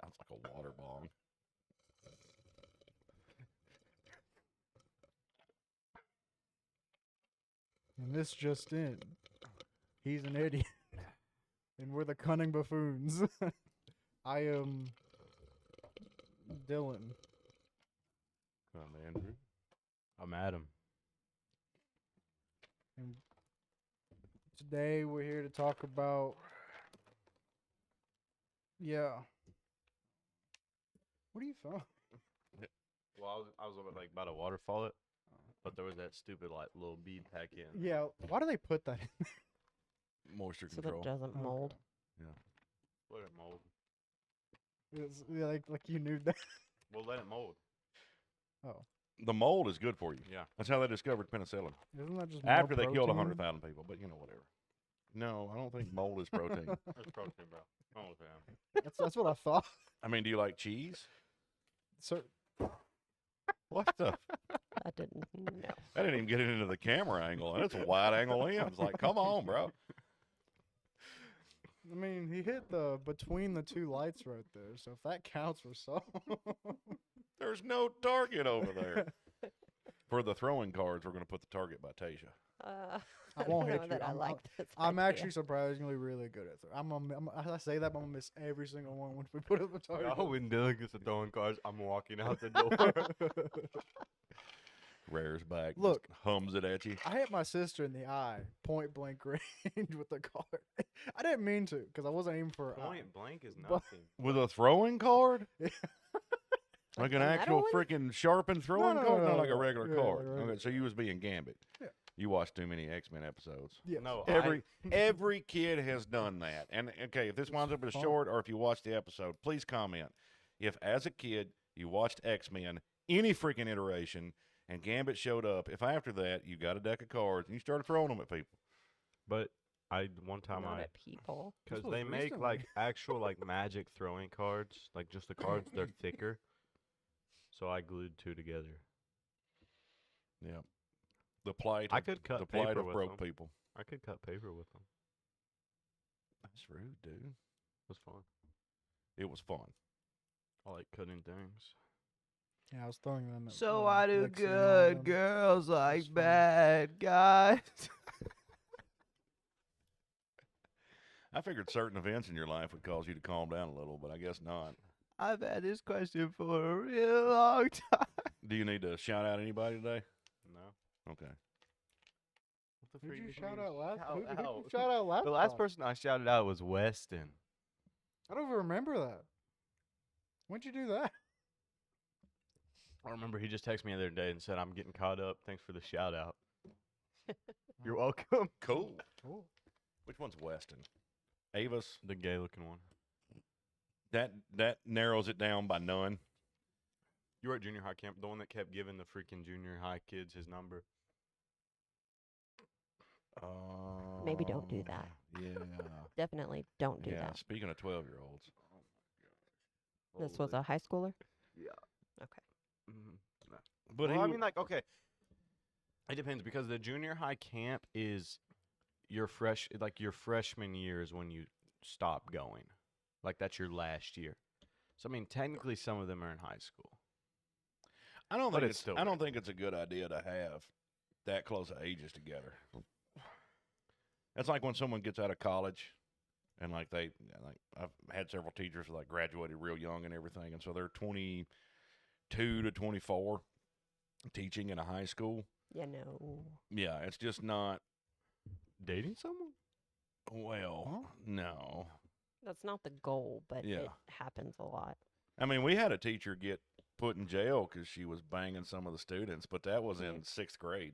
Sounds like a water bong. And this just in. He's an idiot. And we're the Cunning Buffoons. I am Dylan. I'm Andrew. I'm Adam. And today we're here to talk about. Yeah. What are you from? Well, I was about to waterfall it, but there was that stupid little bead pack in. Yeah. Why do they put that in? Moisture So control. that doesn't mold. Let it mold. It's, yeah, like you knew that. We'll let it mold. Oh. The mold is good for you. Yeah. That's how they discovered penicillin. Isn't that just After more they killed protein? 100,000 people, but whatever. No, I don't think mold is protein. There's protein, bro. Oh, damn. That's what I thought. I mean, do you like cheese? So, What the? I didn't know. I didn't even get it into the camera angle, and it's a wide angle lens. Like, come on, bro. I mean, he hit the between the two lights right there. So if that counts for some. There's no target over there. For the throwing cards, we're going to put the target by Tasia. I won't don't hit know you. that I I'm- like this I'm idea. actually surprisingly really good at it. I say that, but I'm gonna miss every single one when we put it on the target. Oh, when Dylan gets the throwing cards, I'm walking out the door. Rears back. Look. Just hums it at you. I hit my sister in the eye, point blank range with the card. I didn't mean to, because I wasn't aiming for her eye. Point blank is But- nothing. With a throwing card? Yeah. Like an a metal actual one? freaking sharpened throwing card? no, Not like a no. regular Yeah, card. like a regular- Okay, so you was being Gambit. Yeah. You watched too many X-Men episodes. Yes. No, Every kid has done that. And okay, if this winds up as fun. short or if you watched the episode, please comment. If as a kid you watched X-Men, any freaking iteration, and Gambit showed up, if after that you got a deck of cards and you started throwing them at people. But one time Not at people. because was they make recently. actual magic throwing cards, like just the cards, they're thicker. So I glued two together. Yeah. The plight. I could cut the plight paper of with broke them. people. I could cut paper with them. That's rude, dude. It was fun. It was fun. I like cutting things. Yeah, I was throwing them. At, So I do Lexi and all good. them. Girls like fun. bad guys. I figured certain events in your life would cause you to calm down a little, but I guess not. I've had this question for a real long time. Do you need to shout out anybody today? No. Okay. What the Who'd freak you did shout out last? shout Who'd you out? shout out last? The last time? person I shouted out was Weston. I don't even remember that. When'd you do that? I remember he just texted me the other day and said, "I'm getting caught up. Thanks for the shout out." You're welcome. Cool. Cool. Which one's Weston? Avis. The gay looking one. That narrows it down by none. You were at junior high camp, the one that kept giving the freaking junior high kids his number. Maybe don't do that. Yeah. Definitely don't do Yeah. that. Speaking of 12-year-olds. This was a high schooler? Yeah. Okay. Mm-hmm. But Well, he I mean, okay. It depends because the junior high camp is your freshman year is when you stop going. Like that's your last year. So I mean, technically, some of them are in high school. I don't But think it's it's still I don't think it's a good idea to have that close of ages together. That's like when someone gets out of college and I've had several teachers that graduated real young and everything, and so they're 22 to 24 teaching in a high school. Yeah, no. Yeah, it's just not Dating someone? well, no. That's not the goal, but Yeah. it happens a lot. I mean, we had a teacher get put in jail because she was banging some of the students, but that was in 6th grade.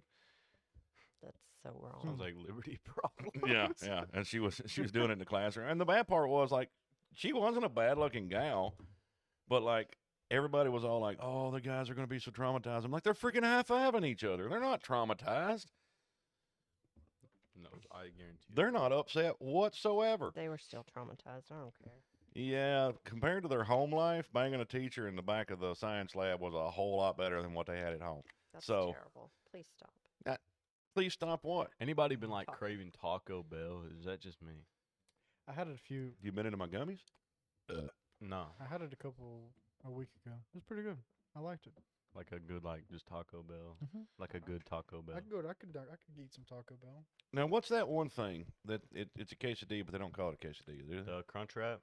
That's so wrong. Sounds like Liberty problems. Yeah, and she was doing it in the classroom. And the bad part was she wasn't a bad looking gal, but everybody was all like, "Oh, the guys are going to be so traumatized." I'm like, they're freaking high-fiving each other. They're not traumatized. No, I guarantee you. They're not upset whatsoever. They were still traumatized. I don't care. Yeah, compared to their home life, banging a teacher in the back of the science lab was a whole lot better than what they had at home. That's So- terrible. Please stop. Please stop what? Anybody been Taco. craving Taco Bell? Is that just me? I had a few. You been into my gummies? No, I had it a week ago. It was pretty good. I liked it. like a good just Taco Bell, Mhm. like a good Taco Bell. I could eat some Taco Bell. Now, what's that one thing that it's a quesadilla, but they don't call it a quesadilla, do they? The Crunch Wrap.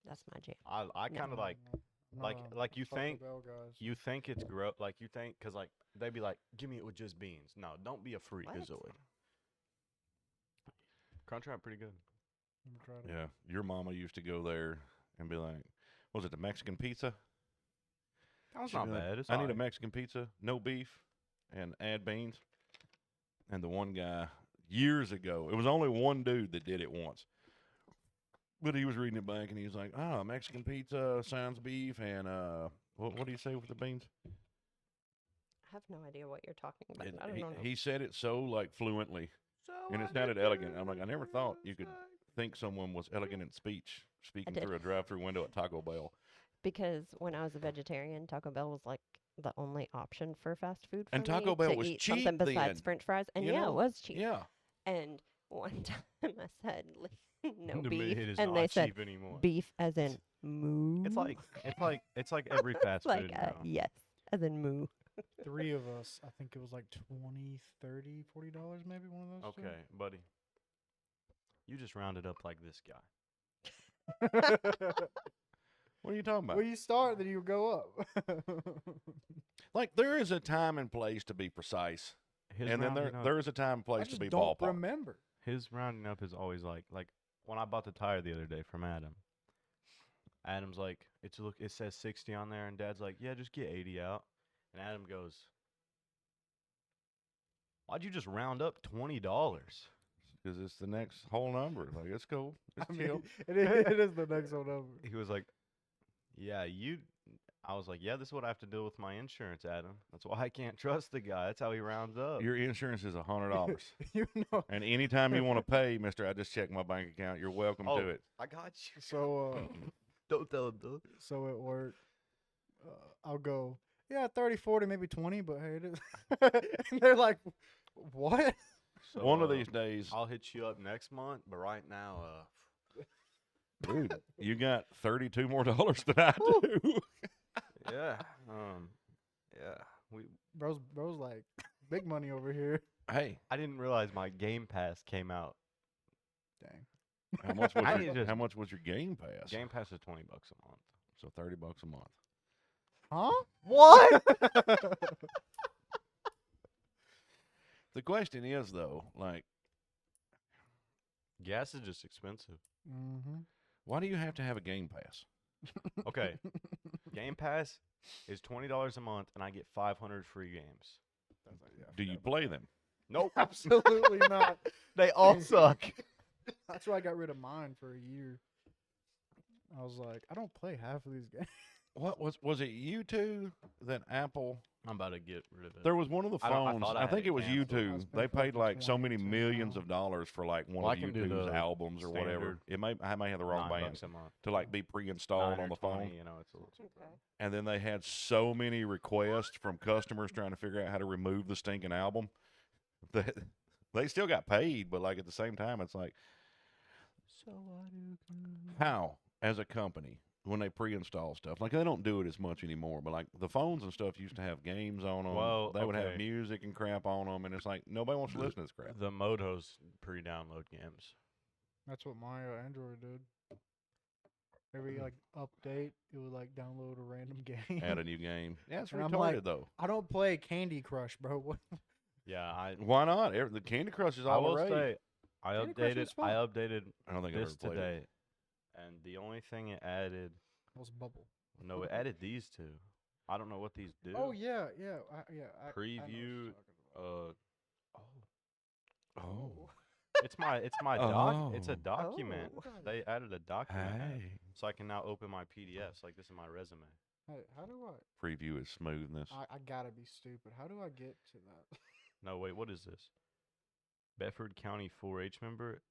That's my jam. I kind of like I'm like not a like you Taco think Bell guys. you think it's gross. Like you think because like they'd be like, give me it with just beans. No, don't be a freakazoid. What? Crunch Wrap pretty good. Never tried it. Yeah, your mama used to go there and be like, "Was it the Mexican pizza?" That's She'd not be like, bad. It's I need a alright. Mexican pizza, no beef, and add beans. And the one guy years ago, it was only one dude that did it once. But he was reading it back, and he was like, "Ah, Mexican pizza, sans beef, and what do you say with the beans?" I have no idea what you're talking about. And I don't know. he said it so like fluently, and it sounded elegant. I'm like, I never thought you could think someone was elegant in speech, speaking did. through a drive-through window at Taco Bell. Because when I was a vegetarian, Taco Bell was like the only option for fast food for And me Taco Bell to was eat cheap something besides then, French fries. And you yeah, know? it was cheap. Yeah, And one time I said no To me, beef, it is and not they said cheap anymore. beef as in moo. It's like every fast like food now. yes, as in moo. 3 of us, I think it was like $20, $30, $40, maybe one of those. Okay, buddy. You just rounded up like this guy. what are you talking about? Well, you start, then you go up. Like there is a time and place to be precise, His and then rounding up, there is a time and I place to just be don't ballpark. remember. his rounding up is always like when I bought the tire the other day from Adam. Adam's like, it says 60 on there, and Dad's like, yeah, just get 80 out. And Adam goes, why'd you just round up $20? Because it's the next whole number. Like it's cool. It's I chill. mean, it is the next one over. He was like, yeah, I was like, yeah, this is what I have to deal with my insurance, Adam. That's why I can't trust the guy. That's how he rounds up. Your insurance is $100, You know. and anytime you want to pay, Mister, I just checked my bank account. You're welcome to it. I got you. So Don't tell him, though. so at work, I'll go, yeah, 30, 40, maybe 20, but hey, it is. And they're like, what? So, One of these days, I'll hit you up next month, but right now, dude, you got $32 more than I do. yeah, yeah. Bro's like, big money over here. Hey, I didn't realize my Game Pass came out. Dang. how much was I your, just- how much was your Game Pass? Game Pass is $20 a month. So $30 a month. Huh? What? The question is though, like, Gas is just expensive. Mm-hmm. why do you have to have a Game Pass? Okay, Game Pass is $20 a month, and I get 500 free games. Do you play them? Nope, Absolutely not. they all suck. That's why I got rid of mine for a year. I was like, I don't play half of these games. What was it? You two that Apple? I'm about to get rid of it. There was one of the I phones. thought I I had think it it was you canceled. two. I spent They paid fucking like so 20 many to millions now. of dollars for like one Well, I of can you do two's the albums or whatever. standard I may have the wrong band $9 a month. to like be pre-installed on the 9 or phone. 20, you know, it's a little cheaper. Okay. And then they had so many requests from customers trying to figure out how to remove the stinking album that they still got paid, but like at the same time, it's like, So I do. how as a company when they pre-install stuff, like they don't do it as much anymore, but like the phones and stuff used to have games on them. Well, they would have okay. music and crap on them, and it's like nobody wants to listen to this crap. The Motos pre-download games. That's what my Android did. Every like update, it would like download a random game. Add a new game. Yeah, it's And I'm retarded like, though. I don't play Candy Crush, bro. What? Yeah, Why not? The Candy Crush is I all will the rage. say I Candy Crush updated. was fun. I updated I don't think I've this ever played today, it. and the only thing it added, Was Bubble? no, it added these two. I don't know what these do. Oh yeah, yeah, I know what you're Preview, talking about. Oh, It's my doc. It's a document. Oh. They added a document, app, hey. so I can now open my PDFs. Like this is my resume. Hey, how do Preview is smoothness. I gotta be stupid. How do I get to that? No, wait, what is this? Bedford County 4-H member.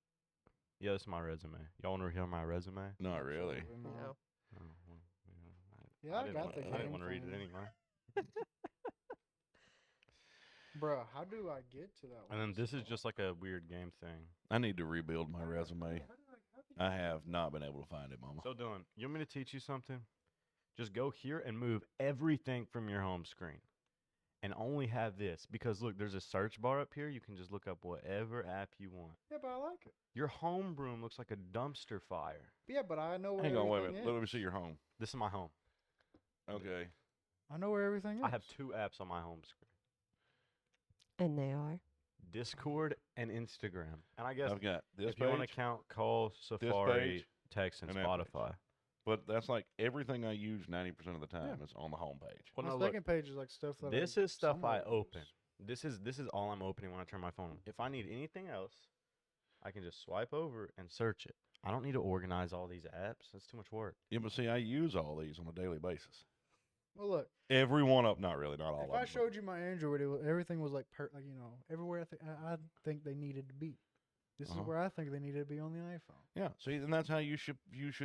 Yeah, that's my resume. Y'all want to hear my resume? Not really. Absolutely not. No. Oh, well, Yeah, I didn't got wanna- the I didn't game want to read it thing. anyway. Bruh, how do I get to that And then one this is spot? just like a weird game thing. I need to rebuild my resume. How do I have not been able to find it, Mama. So, Dylan, you want me to teach you something? Just go here and move everything from your home screen. And only have this. Because, look, there's a search bar up here. You can just look up whatever app you want. Yeah, but I like it. Your home room looks like a dumpster fire. Yeah, but I know where Hang on, wait a everything minute. is. Let me see your home. This is my home. Okay. I know where everything is. I have 2 apps on my home screen. And they are. Discord and Instagram. And I guess I've got this if you want to page, count Call, Safari, page, text, and and that page. Spotify. but that's like everything I use 90% of the time Yeah. is on the home page. Well, My no, look, second page is like stuff that this is stuff I somewhat open. use. This is all I'm opening when I turn my phone on. If I need anything else, I can just swipe over and search it. I don't need to organize all these apps. That's too much work. Yeah, but see, I use all these on a daily basis. Well, look, Every one of, not really, not all if of them. I but- showed you my Android, everything was like, everywhere I think they needed to be. This Uh-huh. is where I think they needed to be on the iPhone. Yeah, see, and that's how you should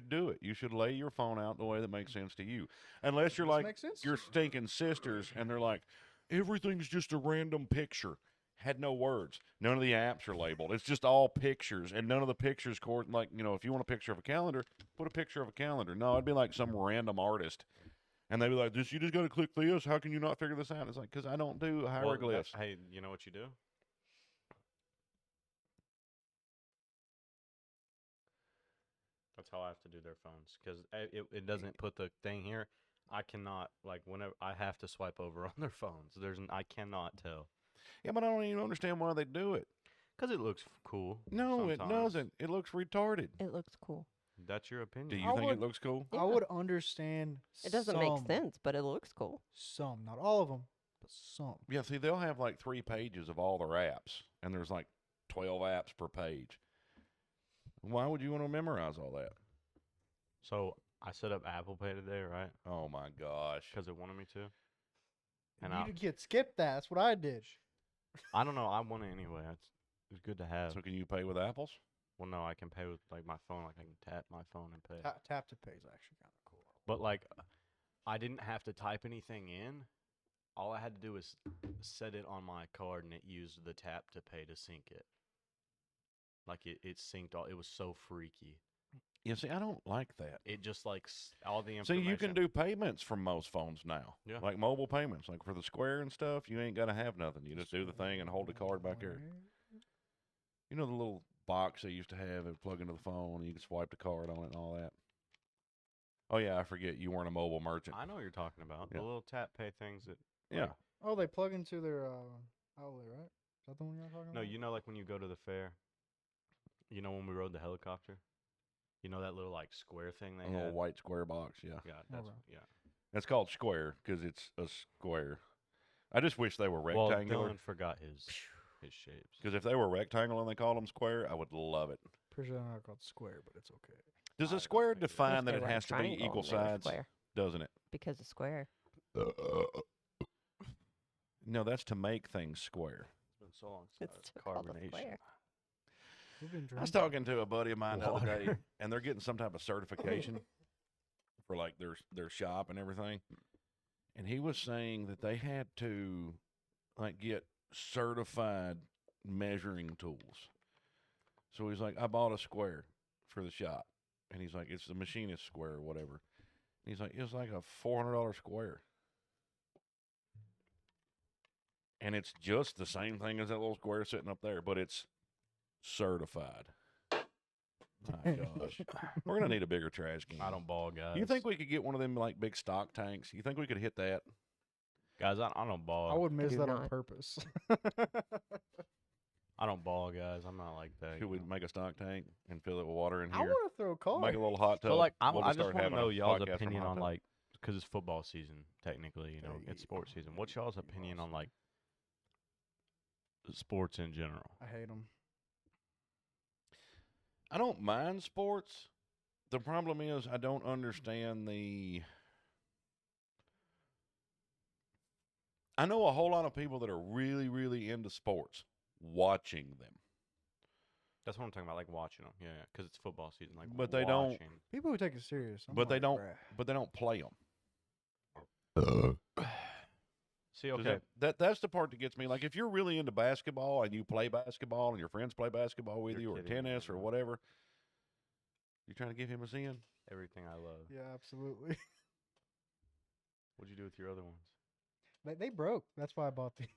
do it. You should lay your phone out the way that makes sense to you, unless you're This like makes sense. your stinking sisters, and they're like, everything's just a random picture. Had no words. None of the apps are labeled. It's just all pictures, and none of the pictures like if you want a picture of a calendar, put a picture of a calendar. No, it'd be like some random artist, and they'd be like, you just got to click this. How can you not figure this out? It's like, because I don't do hieroglyphs. Hey, you know what you do? That's how I have to do their phones because it doesn't put the thing here. I cannot whenever I have to swipe over on their phones. I cannot tell Yeah, but I don't even understand why they do it. because it looks cool. No, it sometimes. doesn't. It looks retarded. It looks cool. That's your opinion. Do I you think would- it looks cool? I Yeah. would understand. It doesn't some, make sense, but it looks cool. Some, not all of them, but some. Yeah, see, they'll have like 3 pages of all their apps, and there's like 12 apps per page. Why would you want to memorize all that? So I set up Apple Pay today, right? Oh my gosh. Because it wanted me to. And You could skip that. That's what I did. I don't know. I want it anyway. It's good to have. So can you pay with apples? Well, no, I can pay with my phone. Like I can tap my phone and pay. Tap to pay is actually kind of cool. But I didn't have to type anything in. All I had to do was set it on my card, and it used the tap to pay to sync it. Like it synced all. It was so freaky. Yeah, see, I don't like that. It just all the See, information. you can do payments from most phones now. Yeah. Like mobile payments. Like for the Square and stuff, you ain't got to have nothing. You just do the thing and hold the card back there. You know the little box they used to have and plug into the phone, and you can swipe the card on it and all that. Oh, yeah, I forget. You weren't a mobile merchant. I know what you're talking about. Yeah. The little tap pay things that. Yeah. like- Oh, they plug into their outlet, right? Is that the one you're talking No, about? you know, like when you go to the fair. You know when we rode the helicopter. You know that little square thing they A little had. white square box, yeah. Yeah, that's Okay. yeah. It's called square because it's a square. I just wish they were Well, rectangular. Dylan forgot his shapes. Because if they were rectangular and they called them square, I would love it. Pretty sure they're not called square, but it's okay. Does I a square think it is. define If that they it were a has to be triangle equal and they were sides? square, Doesn't it? because of square. No, that's to make things square. It's been so long since It's I still called a carbonation. square. We've been I was drinking. talking to a buddy of mine the other day, Water. and they're getting some type of certification for like their shop and everything. And he was saying that they had to get certified measuring tools. So he's like, I bought a square for the shop, and he's like, it's the machinist square or whatever. And he's like, it was like a $400 square. And it's just the same thing as that little square sitting up there, but it's certified. My gosh. We're going to need a bigger trash can. I don't ball, guys. You think we could get one of them big stock tanks? You think we could hit that? guys? I don't ball. I would miss do that on not. purpose. I don't ball, guys. I'm not like that. Could we make a stock tank and fill it with water in I here? want to throw a car. Make a little hot tub. So We'll I just start want to having a know y'all's podcast from opinion hot on tub. because it's football season technically. You know, it's sports season. What's y'all's opinion on sports in general? I hate them. I don't mind sports. The problem is I don't understand I know a whole lot of people that are really, really into sports, watching them. That's what I'm talking about, like watching them. Yeah, because it's football season. Like, But they don't- watching. People who take it serious. I'm But they like, don't. bruh. But they don't play them. See, okay, That's the part that gets me. Like, if you're really into basketball and you play basketball and your friends play basketball with You're you, or kidding me tennis, or right now. whatever, You trying to give him a sin? Everything I love. Yeah, absolutely. What'd you do with your other ones? They broke. That's why I bought these.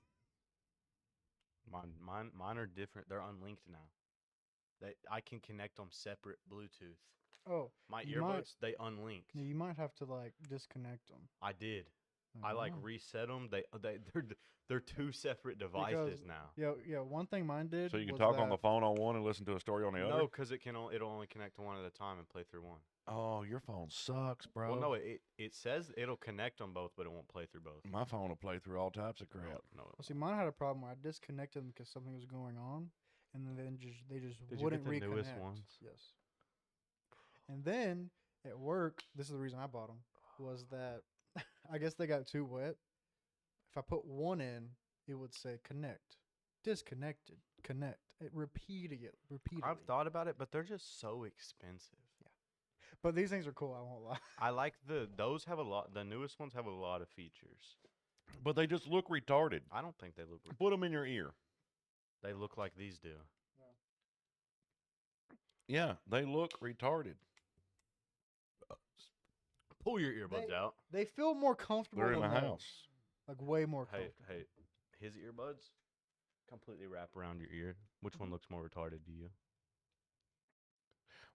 Mine are different. They're unlinked now. I can connect them separate Bluetooth. Oh, My You earbuds, might- they unlinked. yeah, you might have to like disconnect them. I did. I like Oh. reset them. They're two separate devices now. Yeah. One thing mine did. So you can was talk on that- the phone on one and listen to a story on the No, other? because it'll only connect to one at a time and play through one. Oh, your phone sucks, bro. Well, no, it says it'll connect them both, but it won't play through both. My phone will play through all types of crap. No. Well, see, mine had a problem where I disconnected them because something was going on, and then they just Did you wouldn't get the reconnect. newest ones? Yes. And then at work, this is the reason I bought them, was that I guess they got too wet. If I put one in, it would say connect, disconnected, connect. It repeating it repeatedly. I've thought about it, but they're just so expensive. But these things are cool. I won't lie. I like those have a lot. The newest ones have a lot of features. But they just look retarded. I don't think they look. Put them in your ear. They look like these do. Yeah, they look retarded. Pull your earbuds out. They feel more comfortable. They're in than the those. house. Like way more Hey, comfortable. hey, his earbuds completely wrap around your ear. Which one looks more retarded to you?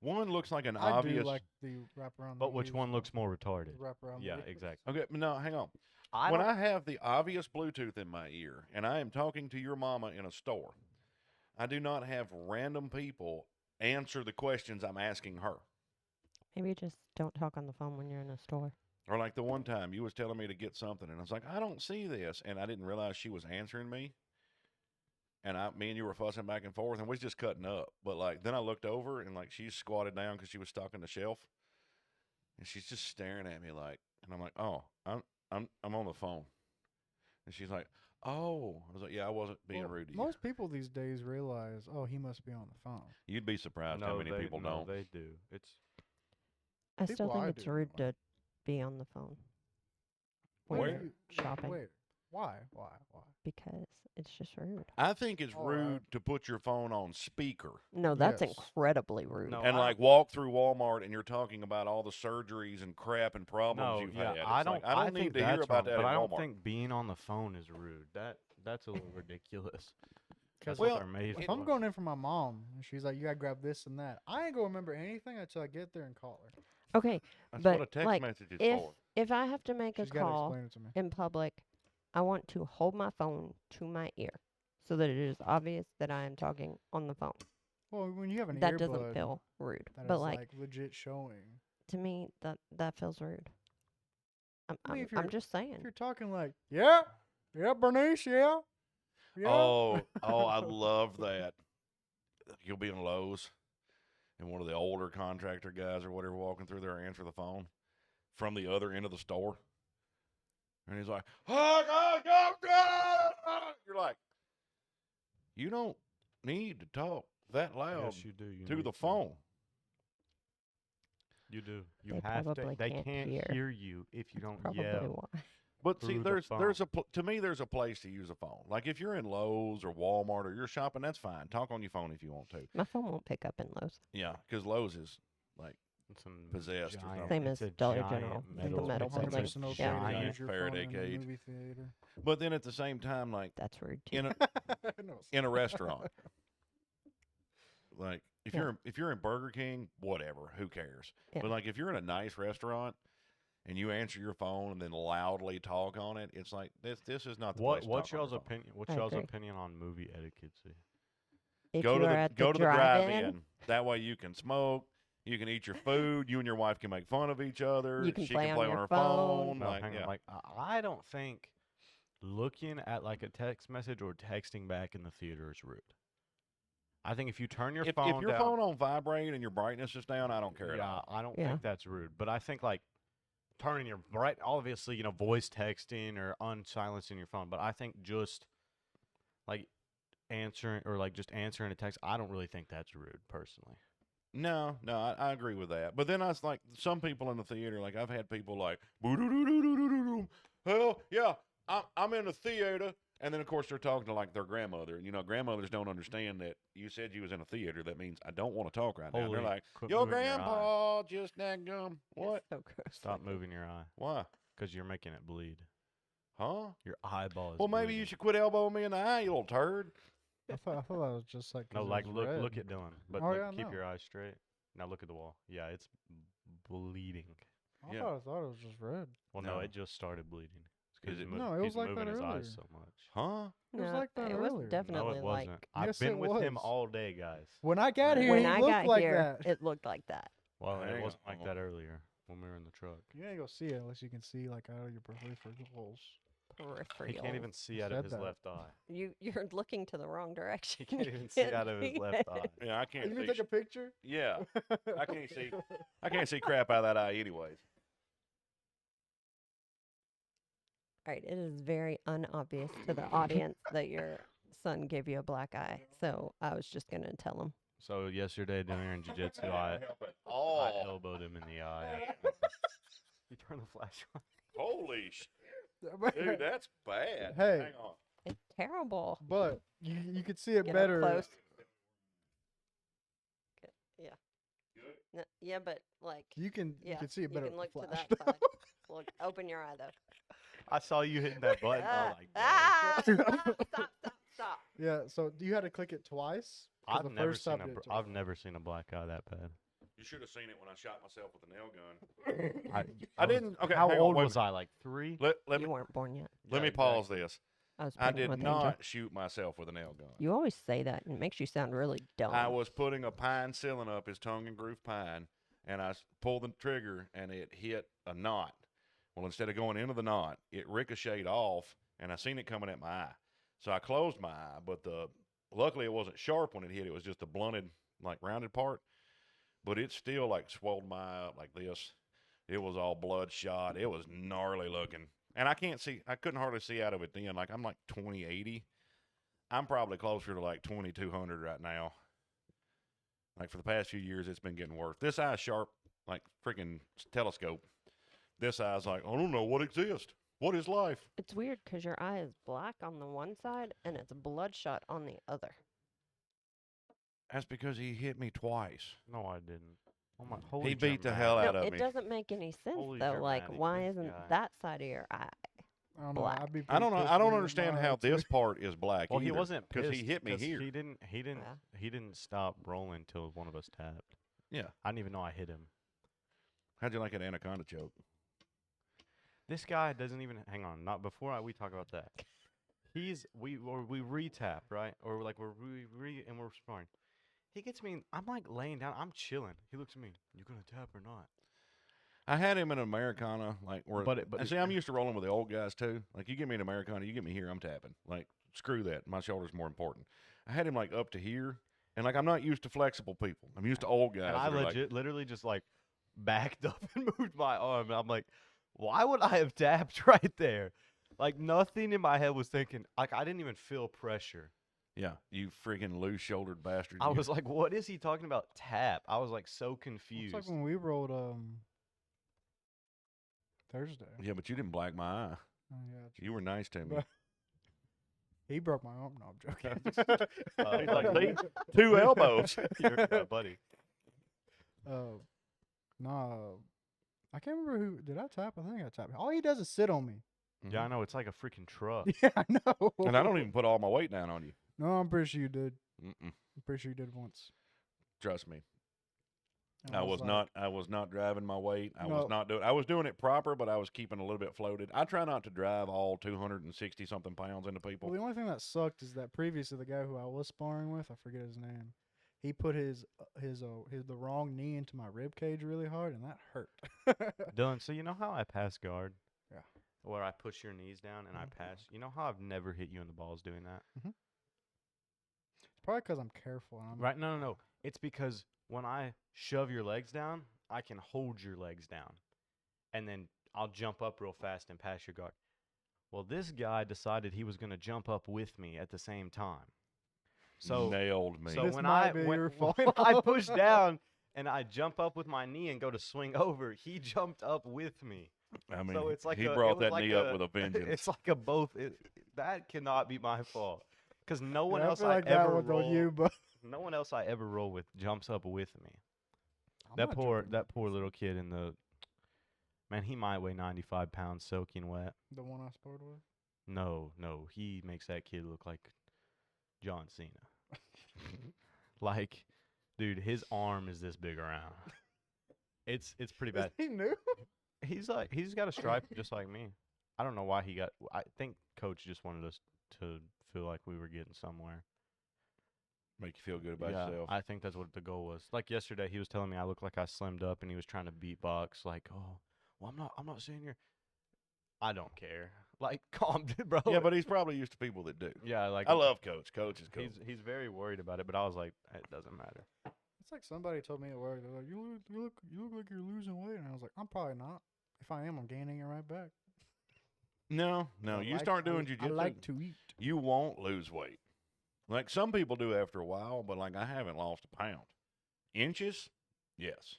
One looks like an I obvious. do like the wrap around. But the which ears, one though. looks more retarded? The wrap around. the Yeah, ears. exactly. Okay, no, hang on. I When don't- I have the obvious Bluetooth in my ear and I am talking to your mama in a store, I do not have random people answer the questions I'm asking her. Maybe just don't talk on the phone when you're in a store. Or like the one time you was telling me to get something and I was like, I don't see this. And I didn't realize she was answering me. And me and you were fussing back and forth and we was just cutting up. But like, then I looked over and like she's squatted down because she was stocking the shelf. And she's just staring at me like, and I'm like, oh, I'm on the phone. And she's like, oh. I was like, yeah, I wasn't being Well, rude to you. Most people these days realize, oh, he must be on the phone. You'd be surprised how many people no, don't. they do. It's I still People I think it's do, rude like- to be on the phone Wait, Where? you- shopping Wait, why? because it's just rude. I think it's Oh, rude to put your phone on speaker No, that's Yes. incredibly rude. No, and I- like walk through Walmart and you're talking about all the surgeries and crap and problems no, you've yeah. had. It's I don't. like, I don't need think to hear that's about wrong, that but at I don't Walmart. think being on the phone is rude. That's a little ridiculous. That's Well, what they're made If for. I'm going in for my mom and she's like, you gotta grab this and that, I ain't gonna remember anything until I get there and call her. Okay, That's but what a text like, message is if for. if I have to make She's a gotta call explain it to me. in public, I want to hold my phone to my ear so that it is obvious that I am talking on the phone. Well, when you have an That earbud, doesn't feel rude. that But is, like legit showing. to me, that feels rude. I mean, if I'm you're- just saying. If you're talking like, yeah, Bernice, yeah. Oh, I love that. You'll be in Lowe's and one of the older contractor guys or whatever walking through there answer the phone from the other end of the store. And he's like, oh, God. You're like, you don't need to talk that loud Yes, you do. You to need the to. phone. You do. You They have to. probably They can't can't hear. hear you if you don't Probably yell. why. But see, through the there's to me there's a place to use a phone. Like if you're in Lowe's or Walmart or you're shopping, that's fine. Talk on your phone if you want to. My phone won't pick up in Lowe's. Yeah, because Lowe's is like It's a Possessed or giant- something. Same it's as a Dollar giant General, like the metal- metal it's building. a It's okay to giant use your Faraday phone in the cage. movie theater. But then at the same time, like That's rude too. in a No, it's in a not. restaurant, like if Yeah. you're in Burger King, whatever, who cares? Yeah. But like if you're in a nice restaurant and you answer your phone and then loudly talk on it, it's like this is not the place. What's to talk on y'all's your phone. opinion? What's I y'all's agree. opinion on movie etiquette? If Go you to are the at go to the drive-in, drive-in. That way you can smoke. You can eat your food. You and your wife can make fun of each other. You can she play can on play your her phone. No, Like, hang yeah. on. Like I don't think looking at like a text message or texting back in the theater is rude. I think if you turn your if phone your down, phone on vibrate and your brightness is down, I don't care at yeah, all. I don't Yeah. think that's rude. But I think like turning your obviously voice texting or unsilencing your phone. But I think just like answering or like just answering a text, I don't really think that's rude personally. No, I agree with that. But then I was like, some people in the theater, like I've had people like, "Boo-doo-doo-doo-doo-doo-doo-doo. Hell yeah, I'm in the theater And then, of course, they're talking to, like, their grandmother. And, you know, grandmothers don't understand that you said you was in a theater. That means I don't want to talk right now. And they're Holy, like, quit your moving your eye. grandpa just dadgum. What? So gross. Stop moving your eye Why? because you're making it bleed. Huh? Your eyeball is Well, maybe bleeding. you should quit elbowing me in the eye, you little turd. I thought that was just like. No, 'cause it like was red. look at Dylan. But Oh, like, yeah, I keep know. your eyes straight. Now look at the wall. Yeah, it's bleeding. I Yeah. thought it was just red. Well, no, No. it just started bleeding. Is it- No, it was he's like that moving his earlier. eyes so much. Huh? It was No, like that it was earlier. definitely No, it wasn't. like I've Yes, been it with him was. all day, guys. When I got here, when he I looked got like here, that. it looked like that. Well, Hang it wasn't like on. that earlier when we were in the truck. You ain't gonna see it unless you can see like out of your peripherals. He can't even see out of said his that. left eye. You're looking to the wrong direction. He can't You even see can't out of his see left it. eye. Yeah, I You can't can see. take a picture. Yeah, I can't see. I can't see crap out of that eye, anyways. All right, it is very unobvious to the audience that your son gave you a black eye. So I was just gonna tell him. So yesterday during jiu-jitsu, I Oh, elbowed him in the eye. You turn the flash on. holy dude, that's bad. Hey. Hang on. It's terrible. But you could see it Get up better. close. Good. Yeah. Yeah, but like, You can see it better. You can with look the to flash. that side. Look, open your eye though. I saw you hitting that button. I was like, "Dang." Stop. Yeah, so you had to click it twice. 'Cause I've the never first seen time did it I've twice. never seen a black eye that bad. You should have seen it when I shot myself with a nail gun. I I didn't. Okay, How hang on, old wait a was I? Like 3? Let You me weren't born yet. let me Yeah, pause this. I was I pregnant did with Angel. not shoot myself with a nail gun. You always say that, and it makes you sound really dumb. I was putting a pine ceiling up, his tongue and groove pine, and I pulled the trigger, and it hit a knot. Well, instead of going into the knot, it ricocheted off, and I seen it coming at my eye. So I closed my eye, but luckily it wasn't sharp when it hit. It was just a blunted, like rounded part. But it still like swelled my eye up like this. It was all bloodshot. It was gnarly looking. And I can't see, I couldn't hardly see out of it then. Like I'm like 20/80. I'm probably closer to like 2200 right now. Like for the past few years, it's been getting worse. This eye's sharp, like freaking telescope. This eye's like, I don't know what exists. What is life? It's weird because your eye is black on the one side and it's bloodshot on the other. That's because he hit me twice. No, I didn't. Oh my! Holy He beat the German. hell out No, of it me. doesn't make any sense Holy though. Like, Germanic, why this isn't guy. that side of your eye? I don't know. black? I'd be I don't know. pretty I don't pissed understand if how mine this too. part is black. Well, he either, wasn't because he pissed hit me 'cause here. He didn't stop rolling till one of us tapped. Yeah. I didn't even know I hit him. How'd you like an anaconda choke? This guy doesn't even hang on. Not before we talk about that. We re-tap, right? Or like we're and we're sparring. He gets me. I'm like laying down. I'm chilling. He looks at me. You gonna tap or not? I had him in an Americana, like where. But and see, I'm used to rolling with the old guys too. Like you give me an Americana, you get me here, I'm tapping. Like screw that, my shoulder's more important. I had him like up to here, and like I'm not used to flexible people. I'm used to old guys. And I that are, like, literally just like backed up and moved my arm. And I'm like, why would I have tapped right there? Like nothing in my head was thinking. Like I didn't even feel pressure. yeah, you freaking loose shouldered bastard. I you. was like, what is he talking about? Tap. I was like so It's confused. like when we rolled Thursday. Yeah, but you didn't black my eye. Oh, yeah, You were nice to me. But- he broke my arm. No, I'm joking. He's like, "See? 2 elbows. You're my buddy. No, I can't remember who did I tap. I think I tapped. All he does is sit on me. Yeah, I know. It's like a freaking truck. Yeah, I know. And I don't even put all my weight down on you. No, I'm pretty sure you did. Mm-mm. I'm pretty sure you did once. Trust me. And I was like, not driving my weight. I No. was not doing. I was doing it proper, but I was keeping a little bit floated. I try not to drive all 260 something pounds into people. Well, the only thing that sucked is that previously the guy who I was sparring with, I forget his name. He put the wrong knee into my rib cage really hard, and that hurt. Dylan, so you know how I pass guard? Yeah. Where I push your knees down and I pass. You know how I've never hit you in the balls doing that? It's probably because I'm careful. And I'm, Right? No. It's because when I shove your legs down, I can hold your legs down. And then I'll jump up real fast and pass your guard. Well, this guy decided he was going to jump up with me at the same time. So nailed me. So This when might I be when, your fault. when I push down and I jump up with my knee and go to swing over, he jumped up with me. I mean, So it's like he it brought was that like knee up with a vengeance. It's like a both. That cannot be my fault, because no one Yeah, else I feel like I that ever one's on roll. you, but No one else I ever roll with jumps up with me. I'm That not poor jumping that up poor with little kid in the man. He might weigh 95 pounds, soaking wet. the one I sparred with. No, he makes that kid look like John Cena. Like, dude, his arm is this big around. It's pretty bad. He knew. He's got a stripe just like me. I don't know why he got. I think coach just wanted us to feel like we were getting somewhere. Make you feel good about yourself. I think that's what the goal was. Like yesterday, he was telling me I look like I slimmed up, and he was trying to beatbox. Like, oh, well, I'm not saying you're. I don't care. Like, calm, bro. Yeah, but he's probably used to people that do. Yeah, like I love Coach. Coach is cool. He's very worried about it, but I was like, it doesn't matter. It's like somebody told me at work. They're like, you look like you're losing weight, and I was like, I'm probably not. If I am, I'm gaining it right back. No, you start doing I jujitsu. like to eat. You won't lose weight. Like some people do after a while, but like I haven't lost a pound. Inches, yes.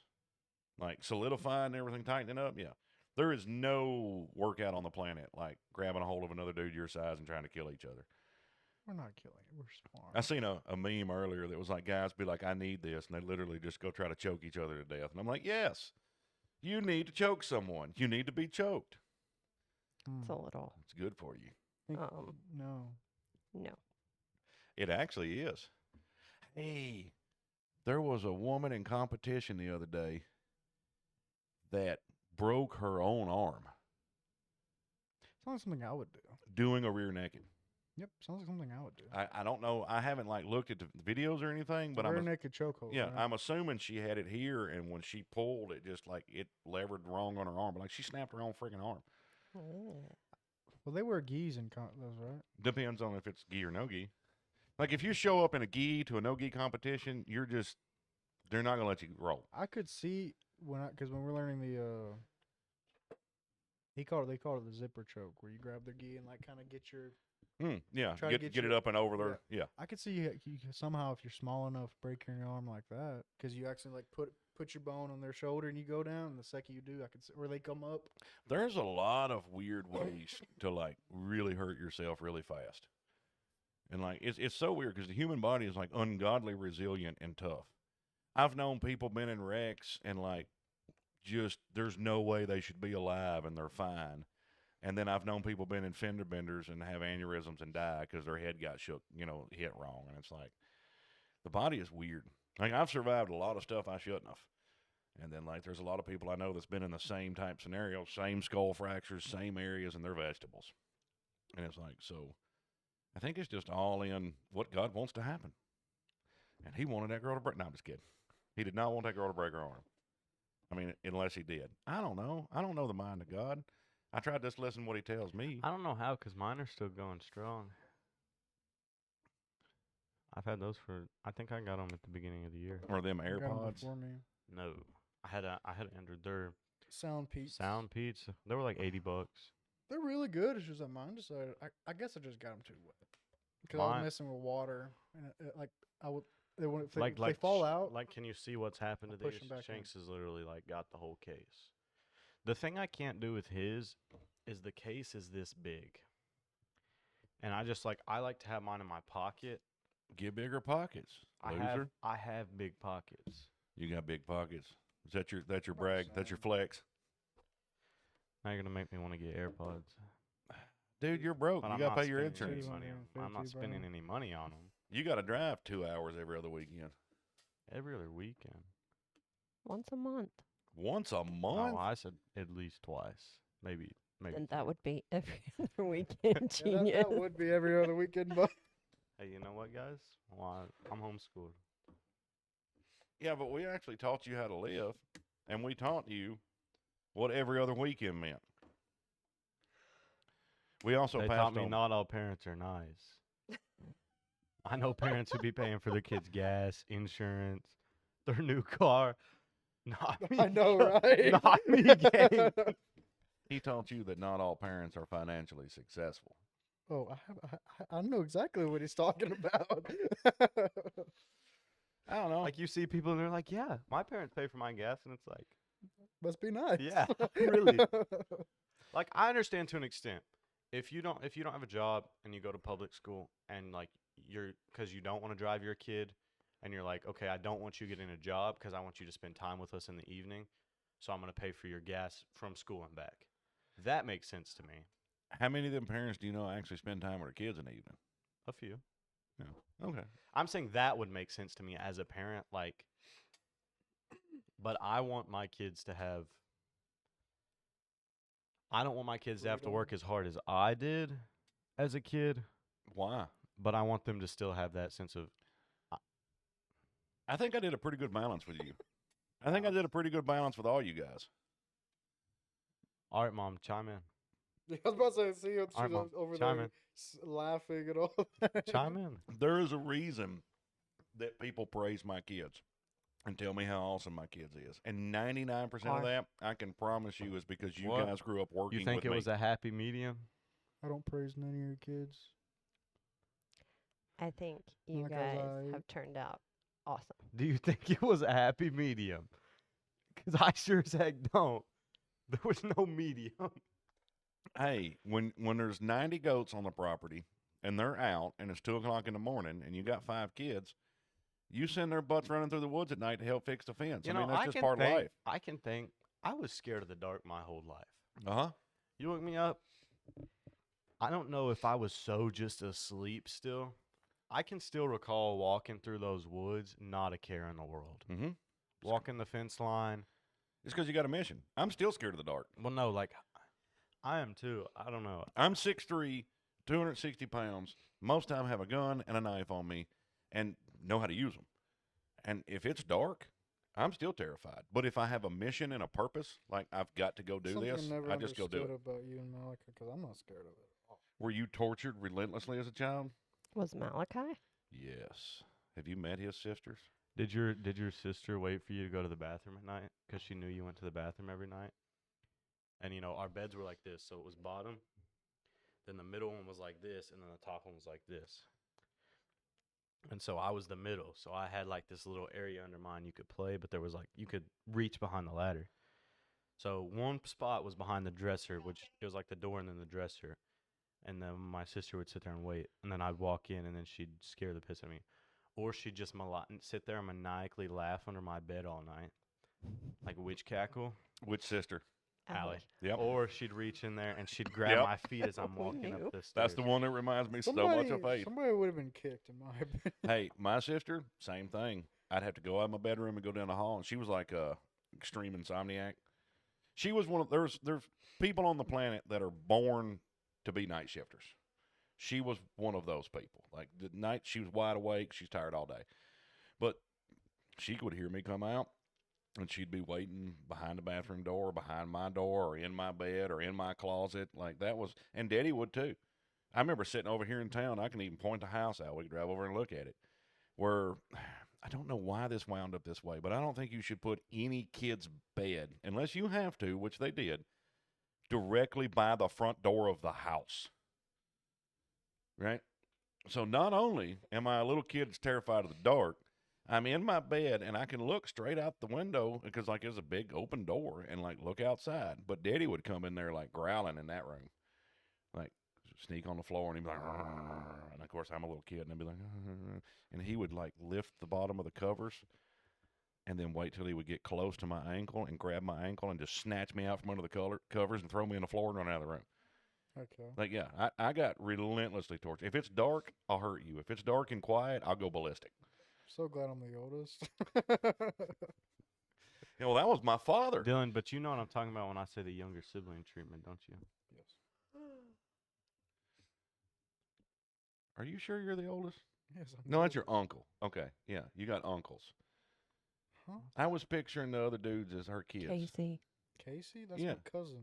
Like solidifying everything, tightening up, yeah. There is no workout on the planet like grabbing a hold of another dude your size and trying to kill each other. We're not killing it. We're smart. I seen a meme earlier that was like guys be like, I need this, and they literally just go try to choke each other to death. And I'm like, yes, you need to choke someone. You need to be choked. It's a little. It's good for you. No. No. It actually is. Hey, there was a woman in competition the other day that broke her own arm Sounds like something I would do. doing a rear naked. Yep, sounds like something I would do. I don't know. I haven't like looked at the videos or anything, but Rear naked chokehold. yeah, right? I'm assuming she had it here, and when she pulled, it just like it levered wrong on her arm. But like she snapped her own freaking arm. Well, they wear gis in those, right? Depends on if it's gi or no gi. Like if you show up in a gi to a no gi competition, they're not gonna let you roll. I could see because when we're learning the they call it the zipper choke, where you grab their gi and like kind of get your. Yeah, Try to get get it your- up and over there. Yeah. I could see you somehow, if you're small enough, break your arm like that, because you actually like put your bone on their shoulder and you go down, and the second you do, I could see, or they come up. There's a lot of weird ways to like really hurt yourself really fast. And like it's so weird because the human body is like ungodly resilient and tough. I've known people been in wrecks and like just there's no way they should be alive and they're fine. And then I've known people been in fender benders and have aneurysms and die because their head got shook, hit wrong. And it's like the body is weird. Like I've survived a lot of stuff I shouldn't have. And then like there's a lot of people I know that's been in the same type scenario, same skull fractures, same areas, and they're vegetables. And it's like, so I think it's just all in what God wants to happen. And he wanted that girl to break. No, I'm just kidding. He did not want that girl to break her arm. I mean, unless he did. I don't know. I don't know the mind of God. I tried to listen to what he tells me. I don't know how, because mine are still going strong. I've had those I think I got them at the beginning of the year. Or them Got 'em AirPods. before me. No, I had Andrew. Their Sound Peaks. sound pizza. They were like $80. They're really good. It's just that mine decided. I guess I just got them too wet because I Mine- was messing with water, and like I would. They wouldn't. If they, Like if they fall sh- out. Like, can you see what's happened to I'll push these? 'em back in. Shanks has literally like got the whole case. The thing I can't do with his is the case is this big, and I like to have mine in my pocket. Get bigger pockets. Loser. I have big pockets. You got big pockets. Is that your brag? That's your flex. Now you're gonna make me want to get AirPods. Dude, you're broke. But You I'm got not to pay your spending any insurance. money on- I'm not 50, bro. spending any money on them You got to drive 2 hours every other weekend. every other weekend. Once a month. Once a month? Oh, I said at least twice, maybe. And that would be every other weekend. Yeah, Genius. that would be every other weekend, but Hey, you know what, guys? Well, I'm homeschooled. Yeah, but we actually taught you how to live, and we taught you what every other weekend meant. We also They passed taught me on. not all parents are nice. I know parents who be paying for their kids' gas, insurance, their new car. Not me. I know, right? Not me, gang. He taught you that not all parents are financially successful. Oh, I know exactly what he's talking about. I don't know. Like you see people and they're like, "Yeah, my parents pay for my gas," and it's like, Must be nice. Yeah, really. Like, I understand to an extent. If you don't have a job and you go to public school and like because you don't want to drive your kid, and you're like, okay, I don't want you getting a job because I want you to spend time with us in the evening, so I'm gonna pay for your gas from school and back. That makes sense to me. How many of them parents do you know actually spend time with their kids in the evening? A few. Yeah. Okay. I'm saying that would make sense to me as a parent, like, but I want my kids to have. I don't want my kids to have to work as hard as I did as a kid, Why? but I want them to still have that sense of. I think I did a pretty good balance with you. I think I did a pretty good balance with all you guys. All right, Mom, chime in. Yeah, I was about to say, see her All right, Mom, over chime there in. laughing and all that. Chime in. There is a reason that people praise my kids and tell me how awesome my kids is. And 99% of Alright. that, I can promise you, is because you What? guys grew up working You think with it me. was a happy medium? I don't praise none of your kids. I think you Like guys I- have turned out awesome. Do you think it was a happy medium? Because I sure as heck don't. There was no medium. Hey, when there's 90 goats on the property and they're out and it's 2 o'clock in the morning and you got 5 kids, you send their butts running through the woods at night to help fix the fence. I mean, that's just part of life. I can think. I was scared of the dark my whole life. Uh-huh. You look me up. I don't know if I was so just asleep still. I can still recall walking through those woods, not a care in the world. Mm-hmm. Walking the fence line. It's because you got a mission. I'm still scared of the dark. Well, no, like, I am too. I don't know. I'm 6'3", 260 pounds. Most time have a gun and a knife on me and know how to use them. And if it's dark, I'm still terrified. But if I have a mission and a purpose, like I've got to go do Something this, never I just go do understood it. about you and Malika, because I'm not scared of it at all. Were you tortured relentlessly as a child? Was Malachi? Yes. Have you met his sisters? Did your sister wait for you to go to the bathroom at night because she knew you went to the bathroom every night? And, you know, our beds were like this. So it was bottom. Then the middle one was like this. And then the top one was like this. And so I was the middle. So I had like this little area under mine you could play. But there was like, you could reach behind the ladder. So one spot was behind the dresser, which it was like the door and then the dresser. And then my sister would sit there and wait. And then I'd walk in and then she'd scare the piss out of me. Or she'd just sit there and maniacally laugh under my bed all night. Like a witch cackle. Which sister? Allie. Yep. Or she'd reach in there and she'd grab Yep. my feet as I'm walking knew? up the stairs. That's the one that reminds me so much of Faith. Somebody would have been kicked in my opinion. Hey, my sister, same thing. I'd have to go out of my bedroom and go down the hall, and she was like a extreme insomniac. She was one of there's people on the planet that are born to be night shifters. She was one of those people. Like the night, she was wide awake. She's tired all day, but she would hear me come out, and she'd be waiting behind the bathroom door, behind my door, or in my bed, or in my closet. Like that was, and Daddy would too. I remember sitting over here in town. I can even point the house out. We could drive over and look at it. Where I don't know why this wound up this way, but I don't think you should put any kid's bed, unless you have to, which they did, directly by the front door of the house. Right? So not only am I a little kid that's terrified of the dark, I'm in my bed and I can look straight out the window because like there's a big open door and like look outside. But Daddy would come in there like growling in that room, like sneak on the floor and he'd be like, "Arr." And of course I'm a little kid and I'd be like, "Arr." And he would like lift the bottom of the covers and then wait till he would get close to my ankle and grab my ankle and just snatch me out from under the covers and throw me on the floor and run out of the room. Okay. Like, yeah, I got relentlessly tortured. If it's dark, I'll hurt you. If it's dark and quiet, I'll go ballistic. So glad I'm the oldest. You know, that was my father. Dylan, but you know what I'm talking about when I say the younger sibling treatment, don't you? Yes. Are you sure you're the oldest? Yes. I'm No, the that's your oldest. uncle. Okay, yeah, you got uncles. Huh? I was picturing the other dudes as her kids. Casey. Casey? That's Yeah. my cousin.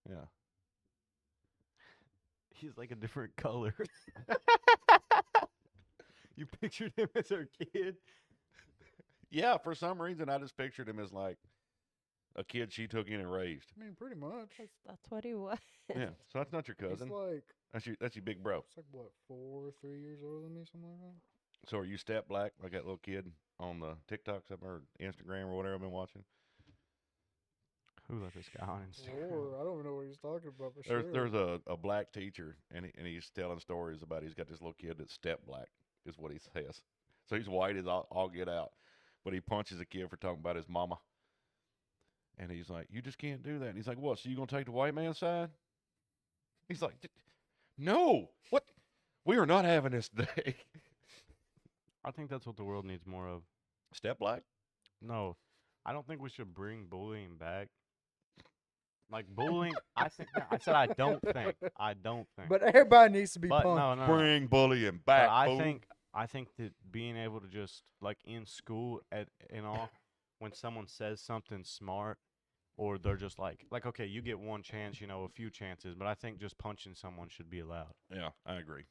Yeah. He's like a different color. You pictured him as her kid? Yeah, for some reason, I just pictured him as like a kid she took in and raised. I mean, pretty much. That's what he was. Yeah, so that's not your He's cousin. like, That's your big bro. it's like what, 4 or 3 years older than me, something like that. So are you step black like that little kid on the TikToks or Instagram or whatever I've been watching? Who let this guy on Instagram? Or I don't know what he's talking about, but There's a black teacher, and he's telling stories about he's got this little kid that's step black, is what he says. So he's white as all get out, but he punches a kid for talking about his mama. And he's like, "You just can't do that." And he's like, "What? So you gonna take the white man's side?" He's like, "No, what? We are not having this today." I think that's what the world needs more of. Step black. No, I don't think we should bring bullying back. Like bullying, I said I don't think. I don't think. But everybody needs to be But punked. no. Bring bullying But back. I think that being able to just like in school and all, when someone says something smart, or they're just like okay, you get one chance, a few chances, but I think just punching someone should be allowed. Yeah, I agree.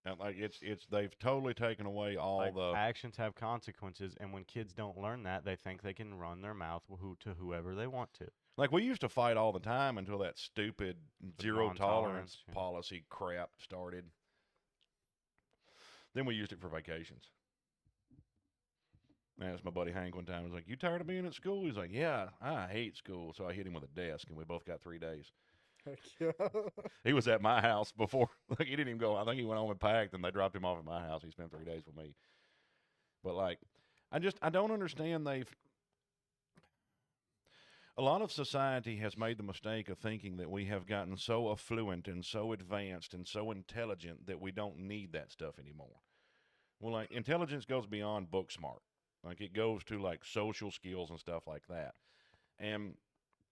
And like it's they've totally taken away all Like, the actions have consequences, and when kids don't learn that, they think they can run their mouth to whoever they want to. like we used to fight all the time until that stupid zero tolerance non-tolerance, yeah. policy crap started. Then we used it for vacations. I asked my buddy Hank one time. I was like, "You tired of being at school?" He's like, "Yeah, I hate school." So I hit him with a desk, and we both got 3 days. Heck yeah. He was at my house before. Like he didn't even go. I think he went home and packed, and they dropped him off at my house. He spent 3 days with me. But like, I don't understand. A lot of society has made the mistake of thinking that we have gotten so affluent and so advanced and so intelligent that we don't need that stuff anymore. Well, like intelligence goes beyond book smart. Like it goes to like social skills and stuff like that. And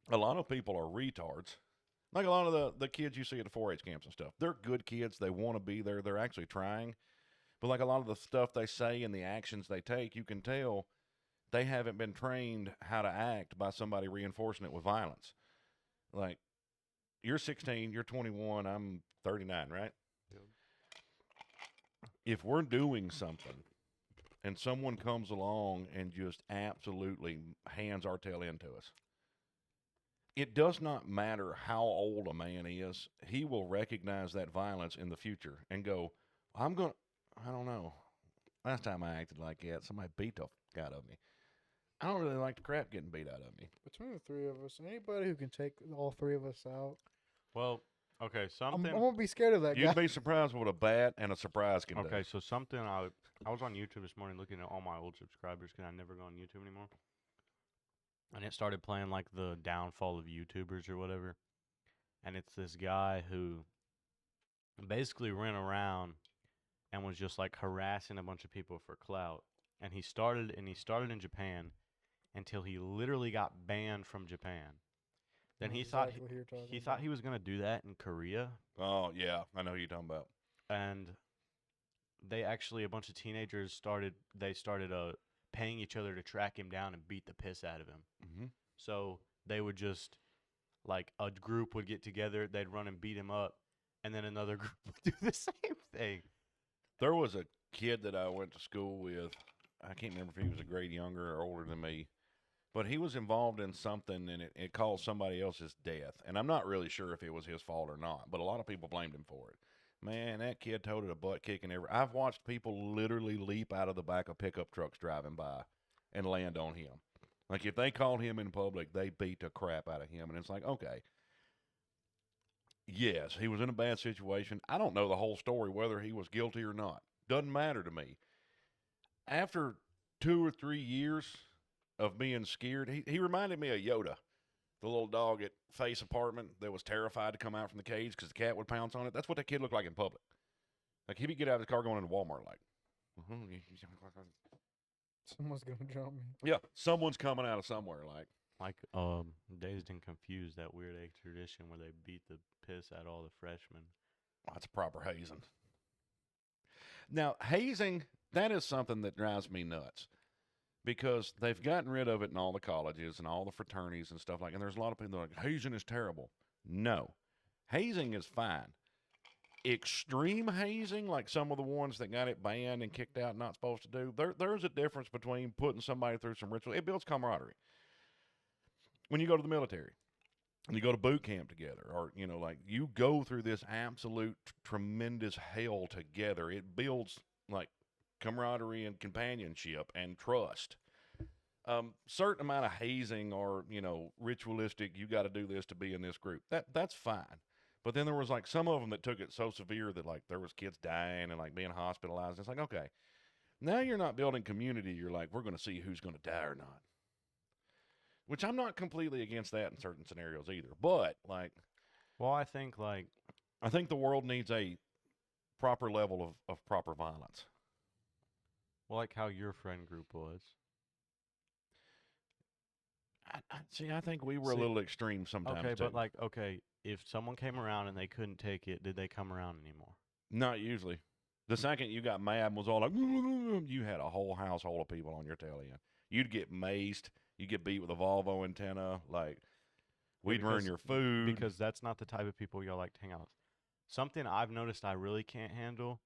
a lot of people are retards. Like a lot of the kids you see at the 4-H camps and stuff. They're good kids. They want to be there. They're actually trying. But like a lot of the stuff they say and the actions they take, you can tell they haven't been trained how to act by somebody reinforcing it with violence. Like, you're 16, you're 21, I'm 39, right? Yep. If we're doing something and someone comes along and just absolutely hands our tail into us, it does not matter how old a man is, he will recognize that violence in the future and go, I don't know. Last time I acted like that, somebody beat the fuck out of me. I don't really like the crap getting beat out of me. Between the three of us, anybody who can take all three of us out, Well, okay, I'm something. gonna be scared of that You'd guy. be surprised what a bat and a surprise can do. Okay, so something I was on YouTube this morning looking at all my old subscribers because I never go on YouTube anymore, and it started playing like the downfall of YouTubers or whatever, and it's this guy who basically ran around and was just like harassing a bunch of people for clout, and he started in Japan until he literally got banned from Japan. Then he thought Exactly what you're talking he about. thought he was gonna do that in Korea. Oh, yeah, I know who you're talking about. And they actually a bunch of teenagers started paying each other to track him down and beat the piss out of him. Mm-hmm. So they would just like a group would get together, they'd run and beat him up, and then another group would do the same thing. There was a kid that I went to school with. I can't remember if he was a grade younger or older than me, but he was involved in something and it caused somebody else's death. And I'm not really sure if it was his fault or not, but a lot of people blamed him for it. Man, that kid toted a butt kicking I've watched people literally leap out of the back of pickup trucks driving by and land on him. Like if they called him in public, they beat the crap out of him. And it's like, okay, yes, he was in a bad situation. I don't know the whole story, whether he was guilty or not. Doesn't matter to me. After 2 or 3 years of being scared, he reminded me of Yoda, the little dog at Face Apartment that was terrified to come out from the cage because the cat would pounce on it. That's what that kid looked like in public. Like he'd get out of his car going into Walmart like, Someone's gonna jump me. yeah, someone's coming out of somewhere like. Like Dazed and Confused, that weird egg tradition where they beat the piss out of all the freshmen. That's proper hazing. Now, hazing, that is something that drives me nuts because they've gotten rid of it in all the colleges and all the fraternities and stuff like that. And there's a lot of people that are like, hazing is terrible. No. Hazing is fine. Extreme hazing, like some of the ones that got it banned and kicked out and not supposed to do, there's a difference between putting somebody through some ritual. It builds camaraderie. When you go to the military, and you go to boot camp together, or, like you go through this absolute tremendous hell together. It builds like camaraderie and companionship and trust. certain amount of hazing or, ritualistic, you got to do this to be in this group. That's fine. But then there was like some of them that took it so severe that like there was kids dying and like being hospitalized. It's like, okay, now you're not building community. You're like, we're going to see who's going to die or not. Which I'm not completely against that in certain scenarios either. But like, Well, I think like I think the world needs a proper level of proper violence. like how your friend group was. I think we were a See, little extreme sometimes. Okay, too. but like if someone came around and they couldn't take it, did they come around anymore? Not usually. The second you got mad and was all like, you had a whole household of people on your tail end. You'd get maced. You'd get beat with a Volvo antenna. Like, we'd ruin your food. Because that's not the type of people y'all like to hang out with. Something I've noticed I really can't handle,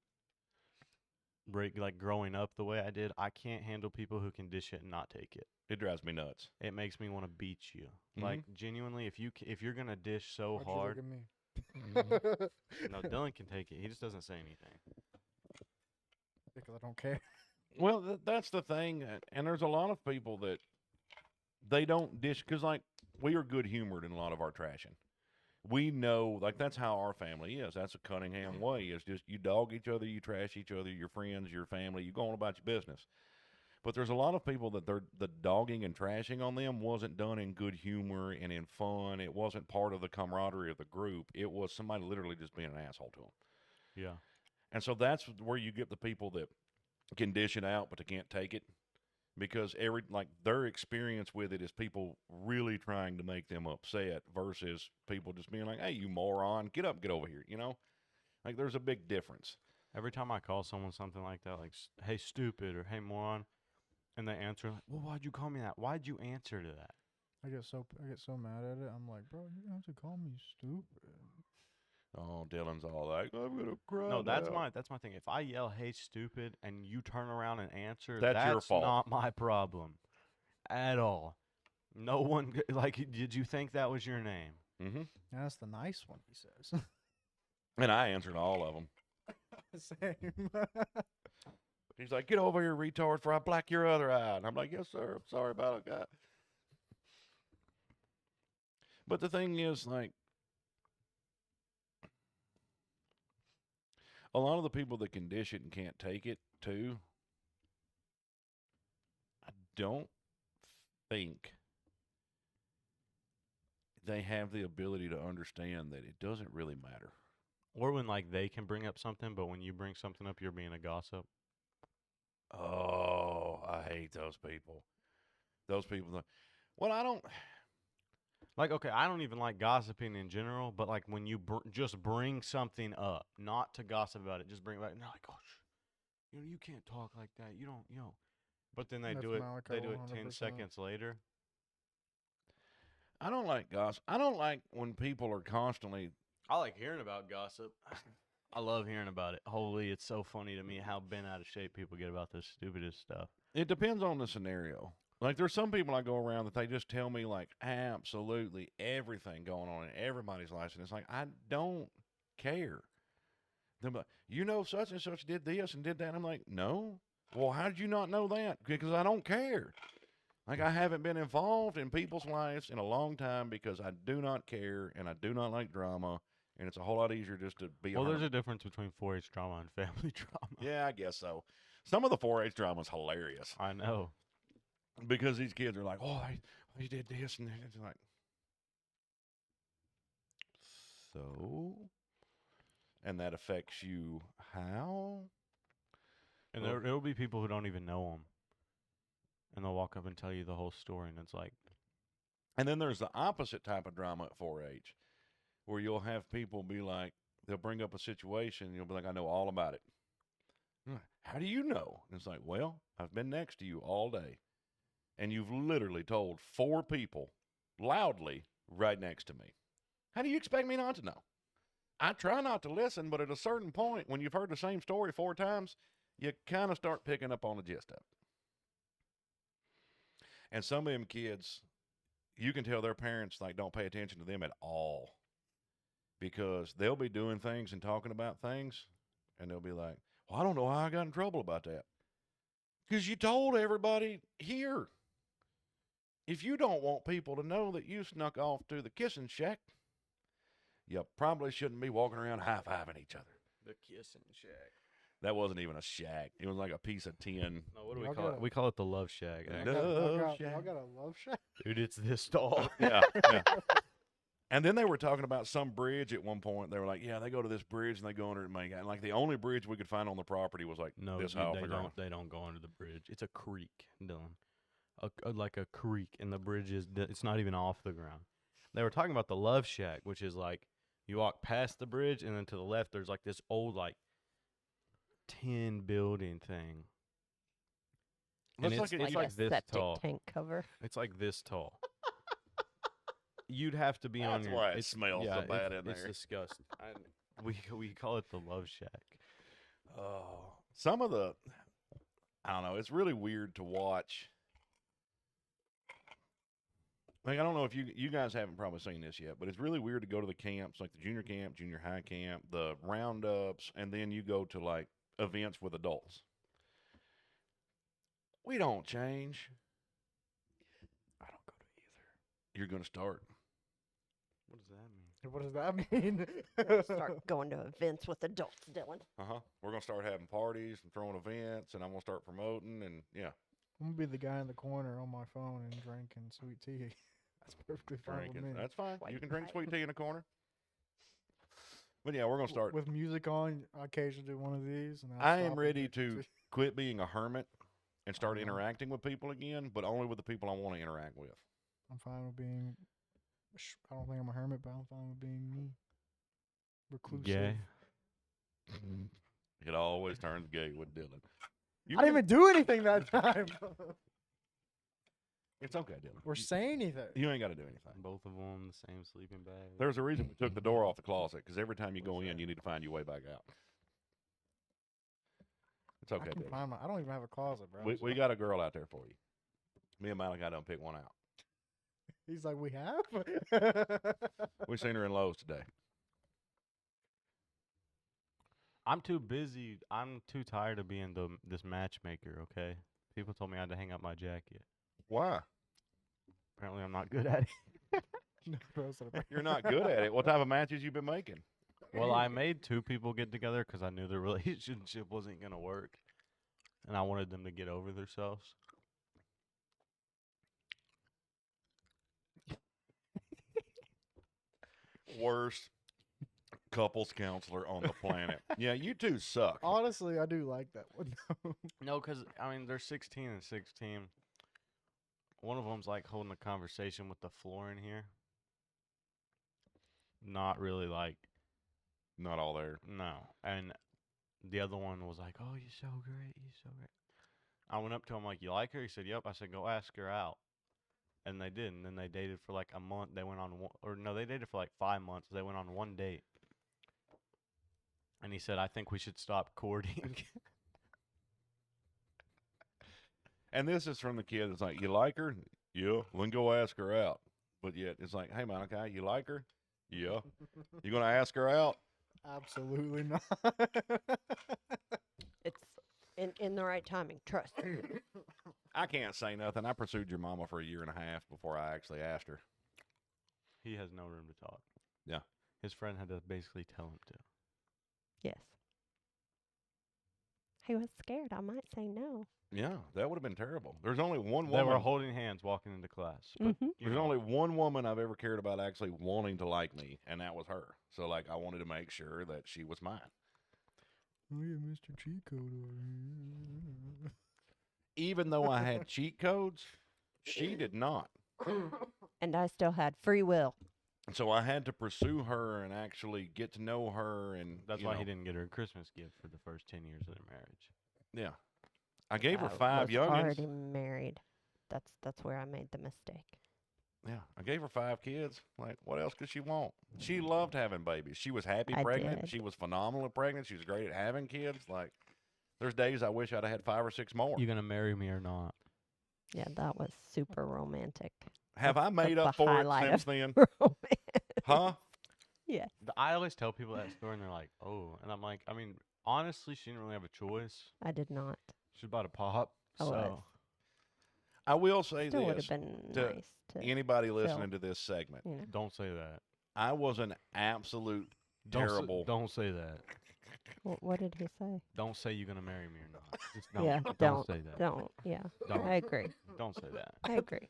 like growing up the way I did, I can't handle people who can dish it and not take it. It drives me nuts. It makes me want to beat you. Mhm. Like, genuinely, if you're going to dish so Why'd you hard. look at me? No, Dylan can take it. He just doesn't say anything. Because I don't care. Well, that's the thing. And there's a lot of people that they don't dish, because, like, we are good-humored in a lot of our trashing. We know, like, that's how our family is. That's a Cunningham way. It's just you dog each other, you trash each other, your friends, your family, you go on about your business. But there's a lot of people that the dogging and trashing on them wasn't done in good humor and in fun. It wasn't part of the camaraderie of the group. It was somebody literally just being an asshole to them. Yeah. And so that's where you get the people that can dish it out, but they can't take it. Because their experience with it is people really trying to make them upset versus people just being like, hey, you moron, get up, get over here, Like, there's a big difference. Every time I call someone something like that, like, hey, stupid, or hey, moron, and they answer, like, well, why'd you call me that? Why'd you answer to that? I get so mad at it. I'm like, bro, you don't have to call me stupid. Oh, Dylan's all like, I'm going to cry No, that's now. my thing. If I yell, hey, stupid, and you turn around and answer, That's your fault. not my problem at all. No one, like, did you think that was your name? Mm-hmm. That's the nice one, he says. And I answered all of them. Same. He's like, get over here, retard, before I black your other eye. And I'm like, yes, sir. I'm sorry about it, guy. But the thing is, like, a lot of the people that can dish it and can't take it, too, I don't think they have the ability to understand that it doesn't really matter. Or when, like, they can bring up something, but when you bring something up, you're being a gossip. Oh, I hate those people. Those people. Well, I don't. Like, okay, I don't even like gossiping in general, but, like, when you just bring something up, not to gossip about it, just bring it back, and they're like, oh, you can't talk like that. You don't. But then they That's do it. Malachi They do it 10 100%. seconds later. I don't like gossip. I don't like when people are constantly. I like hearing about gossip. I love hearing about it. Holy, it's so funny to me how bent out of shape people get about this stupidest stuff. It depends on the scenario. Like, there's some people I go around that they just tell me, like, absolutely everything going on in everybody's life. And it's like, I don't care. They're like, such and such did this and did that. And I'm like, no. Well, how did you not know that? Because I don't care. Like, I haven't been involved in people's lives in a long time because I do not care and I do not like drama. And it's a whole lot easier just to be. Well, there's a difference between 4-H drama and family drama. Yeah, I guess so. Some of the 4-H drama is hilarious. I know. Because these kids are like, oh, they did this. And it's like, so? And that affects you how? And Well- there'll be people who don't even know them. And they'll walk up and tell you the whole story. And it's like. And then there's the opposite type of drama at 4-H, where you'll have people be like, they'll bring up a situation, and you'll be like, I know all about it. How do you know? And it's like, well, I've been next to you all day. And you've literally told 4 people loudly right next to me. How do you expect me not to know? I try not to listen, but at a certain point, when you've heard the same story 4 times, you kind of start picking up on the gist of it. And some of them kids, you can tell their parents like don't pay attention to them at all, because they'll be doing things and talking about things, and they'll be like, well, I don't know how I got in trouble about that. Because you told everybody here. If you don't want people to know that you snuck off to the kissing shack, you probably shouldn't be walking around high-fiving each other. The kissing shack. That wasn't even a shack. It was like a piece of tin. No, what do Y'all we call it? got a- We call it the love shack. The actually. love Y'all shack. got a love shack? Dude, it's this tall. Yeah, yeah. And then they were talking about some bridge at one point. They were like, yeah, they go to this bridge and they go under it and make it. And like the only bridge we could find on the property was like No, this dude, high off they the ground. don't. They don't go under the bridge. It's a creek, Dylan. Like a creek, and the bridge is. It's not even off the ground. They were talking about the love shack, which is like you walk past the bridge, and then to the left there's like this old like tin building thing. And Looks it's like like, Like a this septic tall. tank cover. It's like this tall. You'd have to be on That's your. why it it's- smells so yeah, bad it's, in It's there. disgusting. We call it the love shack. Oh, some of the, I don't know. It's really weird to watch. Like, I don't know if you guys haven't probably seen this yet, but it's really weird to go to the camps, like the junior camp, junior high camp, the roundups, and then you go to like events with adults. We don't change. I don't go to either. You're going to start. What does that mean? What does that mean? Start going to events with adults, Dylan. We're going to start having parties and throwing events, and I'm going to start promoting, and yeah, I'm going to be the guy in the corner on my phone and drinking sweet tea. That's perfectly fine drinking. with me. That's fine. You White can drink pie. sweet tea in the corner. But yeah, we're going to start. With music on, I occasionally do one of these. And I I'll am stop ready and drink to tea. quit being a hermit and start Uh-huh. interacting with people again, but only with the people I want to interact with. I'm fine with being. I don't think I'm a hermit, but I'm fine with being me. Reclusive. Gay. It always turns gay with Dylan. You I didn't can- even do anything that time. It's okay, Dylan. or say anything. You ain't got to do anything. Both of them the same sleeping bag. There's a reason we took the door off the closet, because every time you go in, you need to find your way back out. It's okay, I can Dylan. find I don't even have a closet, bro. We got a girl out there for you. Me and Malachi done pick one out. He's like, we have? We seen her in Lowe's today. I'm too busy. I'm too tired of being this matchmaker, okay? People told me I had to hang up my jacket. Why? Apparently I'm not good at it. No, bro, so the- You're not good at it. What type of matches you been making? Well, I made two people get together because I knew their relationship wasn't going to work. And I wanted them to get over themselves. Worst couples counselor on the planet. Yeah, you two suck. Honestly, I do like that one. No, because, I mean, they're 16 and 16. One of them's like holding a conversation with the floor in here. Not really like, Not all there. no. And the other one was like, oh, you're so great. You're so great. I went up to him like, you like her? He said, yep. I said, go ask her out. And they did. And then they dated for like a month. They went on one, or no, they dated for like 5 months. They went on one date. And he said, I think we should stop courting. And this is from the kid that's like, you like her? Yeah. Well, then go ask her out. But yet it's like, hey, Monica, you like her? Yeah. You going to ask her out? Absolutely not. It's in the right timing. Trust. I can't say nothing. I pursued your mama for 1.5 years before I actually asked her. He has no room to talk. Yeah. His friend had to basically tell him to. Yes. He was scared. I might say no. Yeah, that would have been terrible. There's only one They were woman. holding hands walking into class. But Mhm. you There's know, only one woman I've ever cared about actually wanting to like me, and that was her. So, like, I wanted to make sure that she was mine. Oh yeah, Mr. Cheat Code over here. Even though I had cheat codes, she did not. And I still had free will. And so I had to pursue her and actually get to know her. And that's you why know, he didn't get her a Christmas gift for the first 10 years of their marriage. Yeah. I gave her I 5 was youngins. already married. That's where I made the mistake. Yeah. I gave her 5 kids. Like, what else could she want? She loved having babies. She was happy I pregnant. did. She was phenomenal at pregnant. She was great at having kids. Like, there's days I wish I'd have had 5 or 6 more. You gonna marry me or not? Yeah, that was super romantic. Have I made that's up the for it highlight since of- then? Romance. Huh? Yes. I always tell people that story and they're like, oh. And I'm like, I mean, honestly, she didn't really have a choice. I did not. She was about to pop. I was. So I will say Still would this have been to nice to, anybody listening to this segment. you know. Don't say that. I was an absolute Don't terrible. Don't say that. What did he say? Don't say you're gonna marry me or not. Just don't. Yeah, Don't say that. Don't. Yeah, Don't. I agree. Don't say that. I agree.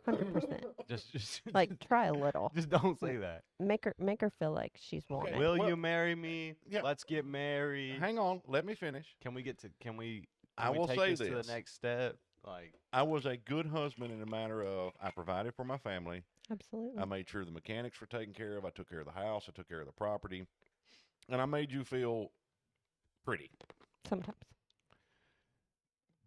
100%. Just Like, try a little. just don't say that. Make her feel like she's wanted. Will well, you marry me? yeah. Let's get married. Hang on, let me finish. Can we get to? Can we? I Can we will take say this to this. the next step. Like, I was a good husband in a matter of I provided for my family. Absolutely. I made sure the mechanics were taken care of. I took care of the house. I took care of the property. And I made you feel pretty. Sometimes.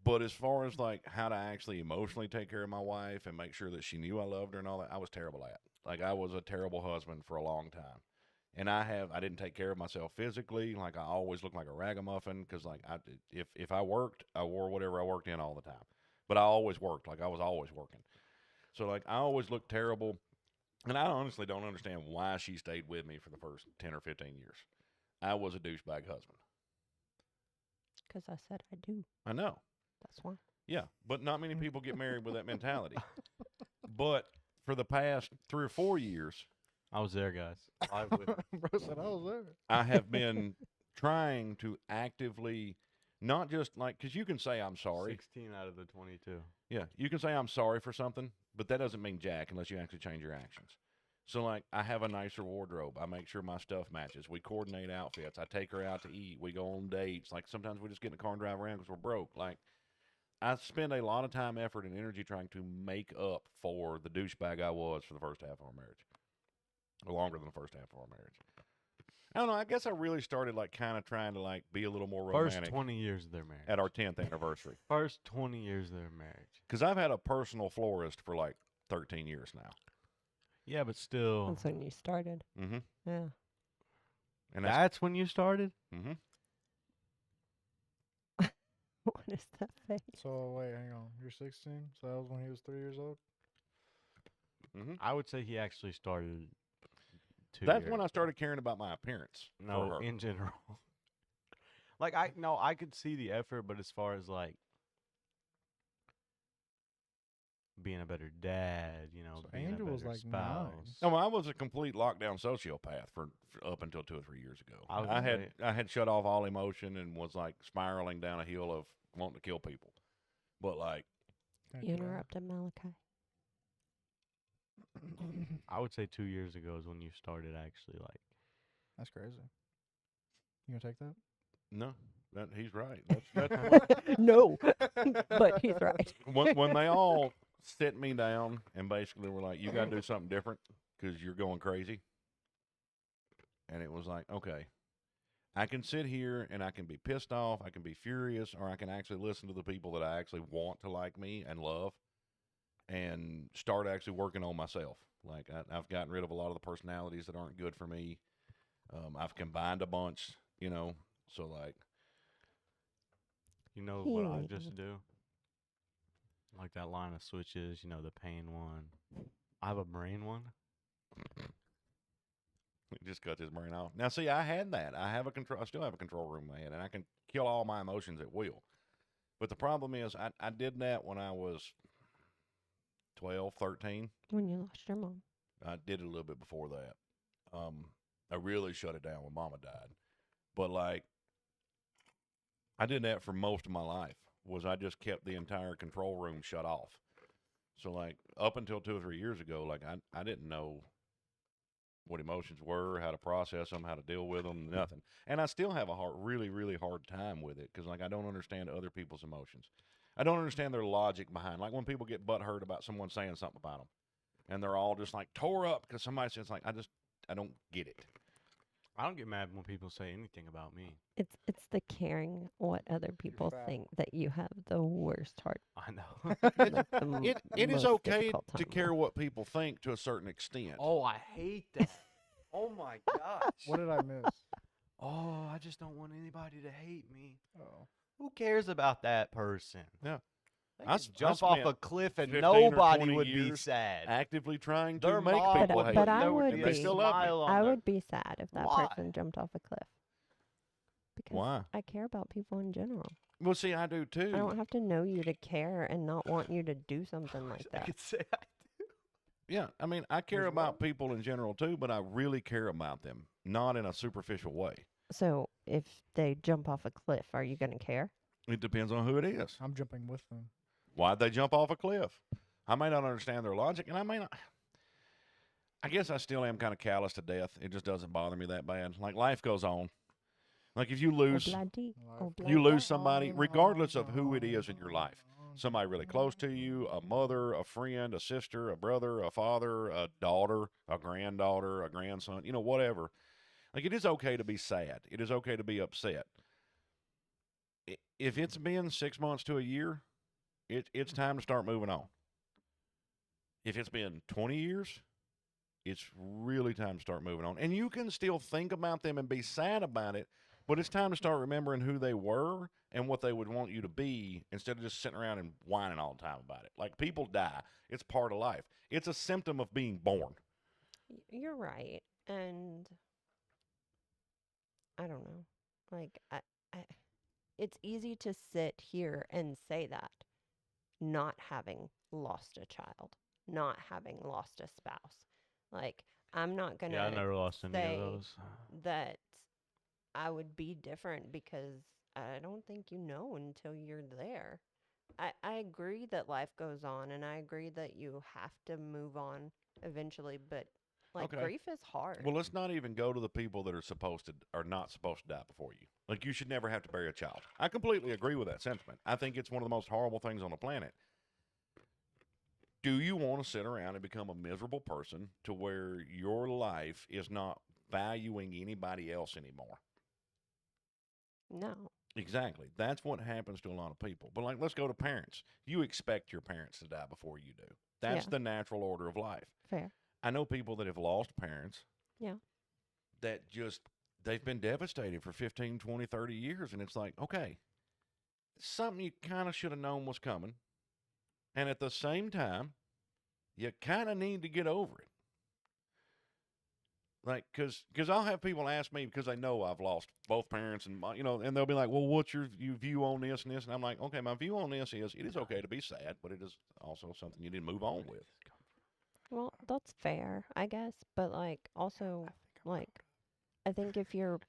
But as far as like how to actually emotionally take care of my wife and make sure that she knew I loved her and all that, I was terrible at. Like I was a terrible husband for a long time. And I didn't take care of myself physically. Like I always looked like a ragamuffin because like if I worked, I wore whatever I worked in all the time. But I always worked. Like I was always working. So like I always looked terrible. And I honestly don't understand why she stayed with me for the first 10 or 15 years. I was a douchebag husband. Because I said I do. I know. That's why. Yeah, but not many people get married with that mentality. But for the past 3 or 4 years, I was there, guys. I would. Bro said I was there. I have been trying to actively, not just like, because you can say I'm sorry. 16 out of the 22. Yeah, you can say I'm sorry for something, but that doesn't mean jack unless you actually change your actions. So, like, I have a nicer wardrobe. I make sure my stuff matches. We coordinate outfits. I take her out to eat. We go on dates. Like, sometimes we just get in the car and drive around because we're broke. Like, I spend a lot of time, effort, and energy trying to make up for the douchebag I was for the first half of our marriage. Or longer than the first half of our marriage. I don't know. I guess I really started, like, kind of trying to, like, be a little more romantic. First 20 years of their marriage. At our 10th anniversary. First 20 years of their marriage. Because I've had a personal florist for, like, 13 years now. Yeah, but still. That's when you started. Mm-hmm. Yeah. And That's when you started? mm-hmm. What is that face? So wait, hang on. You're 16. So that was when he was 3 years old. Mm-hmm. I would say he actually started 2 That's years when I ago. started caring about my appearance. for No, her. in general. Like, I could see the effort, but as far as, like, being a better dad, you know, So being Andrew a was, better like, spouse. 9. No, I was a complete lockdown sociopath for up until 2 or 3 years ago. I was I gonna say- had shut off all emotion and was like spiraling down a hill of wanting to kill people. But like, Thank You God. interrupted Malachi. I would say 2 years ago is when you started actually, like, That's crazy. You gonna take that? no, he's right. That's No, but he's right. when they all sit me down and basically were like, "You got to do something different because you're going crazy." And it was like, okay, I can sit here and I can be pissed off, I can be furious, or I can actually listen to the people that I actually want to like me and love and start actually working on myself. Like, I've gotten rid of a lot of the personalities that aren't good for me. I've combined a bunch, you know, so like, you know what I Healing. just do? Like that line of switches, you know, the pain one. I have a brain one. it just cuts his brain off. Now, see, I had that. I still have a control room in my head, and I can kill all my emotions at will. But the problem is, I did that when I was 12, 13. When you lost your mom. I did it a little bit before that. I really shut it down when Mama died. But like, I did that for most of my life. Was I just kept the entire control room shut off. So like, up until 2 or 3 years ago, like I didn't know what emotions were, how to process them, how to deal with them, nothing. And I still have a really, really hard time with it because like I don't understand other people's emotions. I don't understand their logic behind. Like when people get butthurt about someone saying something about them, and they're all just like tore up because somebody says like I don't get it. I don't get mad when people say anything about me. It's the caring what other people fat. think that you have the worst heart. I know. like the m- It is most okay difficult to time care with. what people think to a certain extent. Oh, I hate that. Oh my gosh. What did I miss? Oh, I just don't want anybody to hate me. Oh, Who cares about that person? Yeah. They I could s- I jump off a spent cliff and 15 or nobody 20 would be years sad. Actively trying to Their make mom people But- hate but you. I there would be They a be- still love me. smile on I their- would be sad if that Why? person jumped off a cliff. Because Why? I care about people in general. Well, see, I do too. I don't have to know you to care and not want you to do something like I that. could say I do. Yeah, I mean, I care As about people in general too, but I really care about them, not in a superficial way. So if they jump off a cliff, are you going to care? It depends on who it is. I'm jumping with them. Why'd they jump off a cliff? I may not understand their logic, and I may not. I guess I still am kind of callous to death. It just doesn't bother me that bad. Like, life goes on. Like, if you lose, Obladi, you oblada. lose somebody, regardless of who it is in your life. Somebody really close to you, a mother, a friend, a sister, a brother, a father, a daughter, a granddaughter, a grandson, whatever. Like, it is okay to be sad. It is okay to be upset. If it's been 6 months to a year, it's time to start moving on. If it's been 20 years, it's really time to start moving on. And you can still think about them and be sad about it, but it's time to start remembering who they were and what they would want you to be instead of just sitting around and whining all the time about it. Like, people die. It's part of life. It's a symptom of being born. You're right. And I don't know. Like, it's easy to sit here and say that, not having lost a child, not having lost a spouse. Like, I'm not going to Yeah, I never lost any say of those. that I would be different because I don't think you know until you're there. I agree that life goes on, and I agree that you have to move on eventually, but like, Okay. grief is hard. Well, let's not even go to the people that are not supposed to die before you. Like, you should never have to bury a child. I completely agree with that sentiment. I think it's one of the most horrible things on the planet. Do you want to sit around and become a miserable person to where your life is not valuing anybody else anymore? No. Exactly. That's what happens to a lot of people. But, like, let's go to parents. You expect your parents to die before you do. That's Yeah. the natural order of life. Fair. I know people that have lost parents. Yeah. That just, they've been devastated for 15, 20, 30 years. And it's like, okay, something you kind of should have known was coming. And at the same time, you kind of need to get over it. Like, because I'll have people ask me because they know I've lost both parents, and and they'll be like, "Well, what's your view on this and this?" And I'm like, "Okay, my view on this is it is okay to be sad, but it is also something you need to move on with." Well, that's fair, I guess. But, like, also, like, I think if you're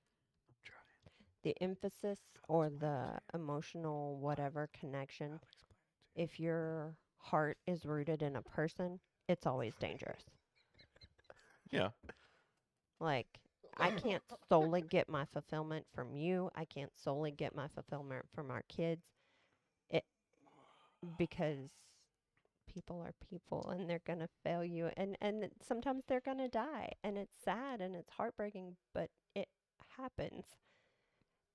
the emphasis or the emotional whatever connection, if your heart is rooted in a person, it's always dangerous. Yeah. Like, I can't solely get my fulfillment from you. I can't solely get my fulfillment from our kids. Because people are people and they're going to fail you. And sometimes they're going to die. And it's sad and it's heartbreaking, but it happens.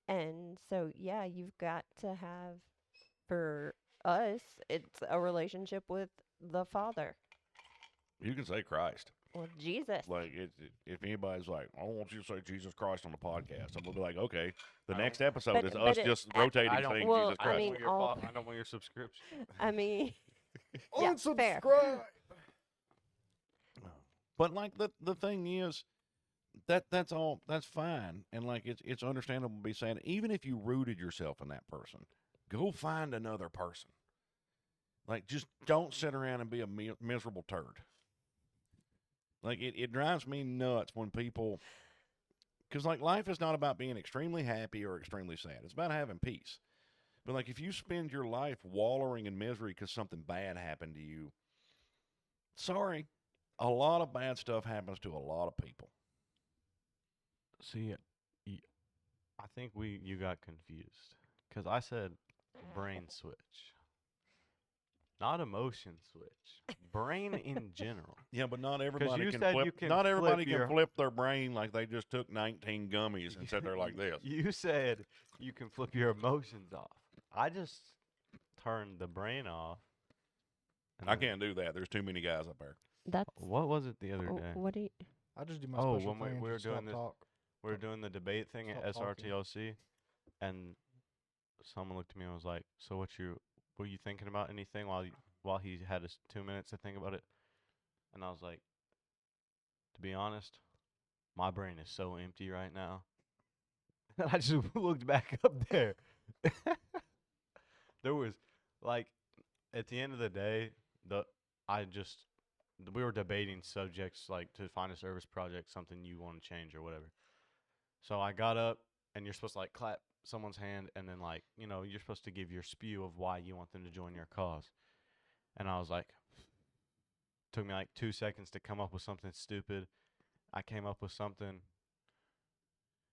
And so, yeah, you've got to have, for us, it's a relationship with the Father. You can say Christ. Well, Jesus. Like, if anybody's like, "I want you to say Jesus Christ on the podcast," I'm gonna be like, "Okay." The I next don't- episode But- is but us it- just I- rotating I don't- saying well, Jesus I Christ. mean, all- I don't want your subscription. I mean, yeah, fair. Unsubscribe. But, like, the thing is, that's all. That's fine, and, like, it's understandable to be sad. Even if you rooted yourself in that person, go find another person. Like, just don't sit around and be a miserable turd. Like, it drives me nuts when people, because, like, life is not about being extremely happy or extremely sad. It's about having peace. But, like, if you spend your life wallowing in misery because something bad happened to you, sorry, a lot of bad stuff happens to a lot of people. See, I think you got confused because I said brain switch, not emotion switch. Brain in general. Yeah, but not everybody you can said flip. you can Not everybody flip can your- flip their brain like they just took 19 gummies and sat there like this. You said you can flip your emotions off. I just turned the brain off. and I then- can't do that. There's too many guys up there. That's What was it the other oh, day? what do you? I just do my Oh, special when thing. we were just stop doing this- talk. We were doing the debate thing at Stop talking. SRTLC, and someone looked at me and was like, "So were you thinking about anything while he had his 2 minutes to think about it?" And I was like, "To be honest, my brain is so empty right now." And I just looked back up there. There was, like, at the end of the day, we were debating subjects, like, to find a service project, something you want to change or whatever. So I got up, and you're supposed to, like, clap someone's hand, and then, like, you're supposed to give your spew of why you want them to join your cause. And I was like, took me, like, 2 seconds to come up with something stupid. I came up with something.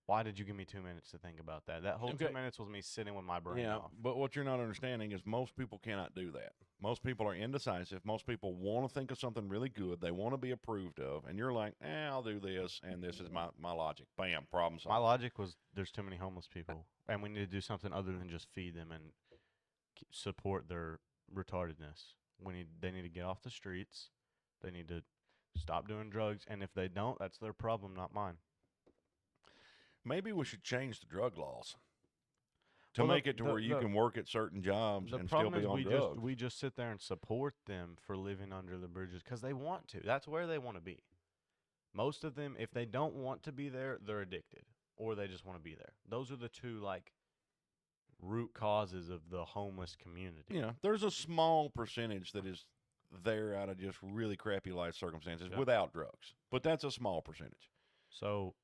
Why did you give me 2 minutes to think about that? That whole 2 minutes was me sitting with my brain off. But what you're not understanding is most people cannot do that. Most people are indecisive. Most people want to think of something really good. They want to be approved of. And you're like, I'll do this, and this is my logic. Bam, problem solved. My logic was there's too many homeless people, and we need to do something other than just feed them and support their retardedness. They need to get off the streets. They need to stop doing drugs, and if they don't, that's their problem, not mine. Maybe we should change the drug laws to make it to where you can work at certain jobs and still be on drugs. We just sit there and support them for living under the bridges because they want to. That's where they want to be. Most of them, if they don't want to be there, they're addicted or they just want to be there. Those are the two, like, root causes of the homeless community. Yeah, there's a small percentage that is there out of just really crappy life circumstances without drugs, but that's a small percentage. So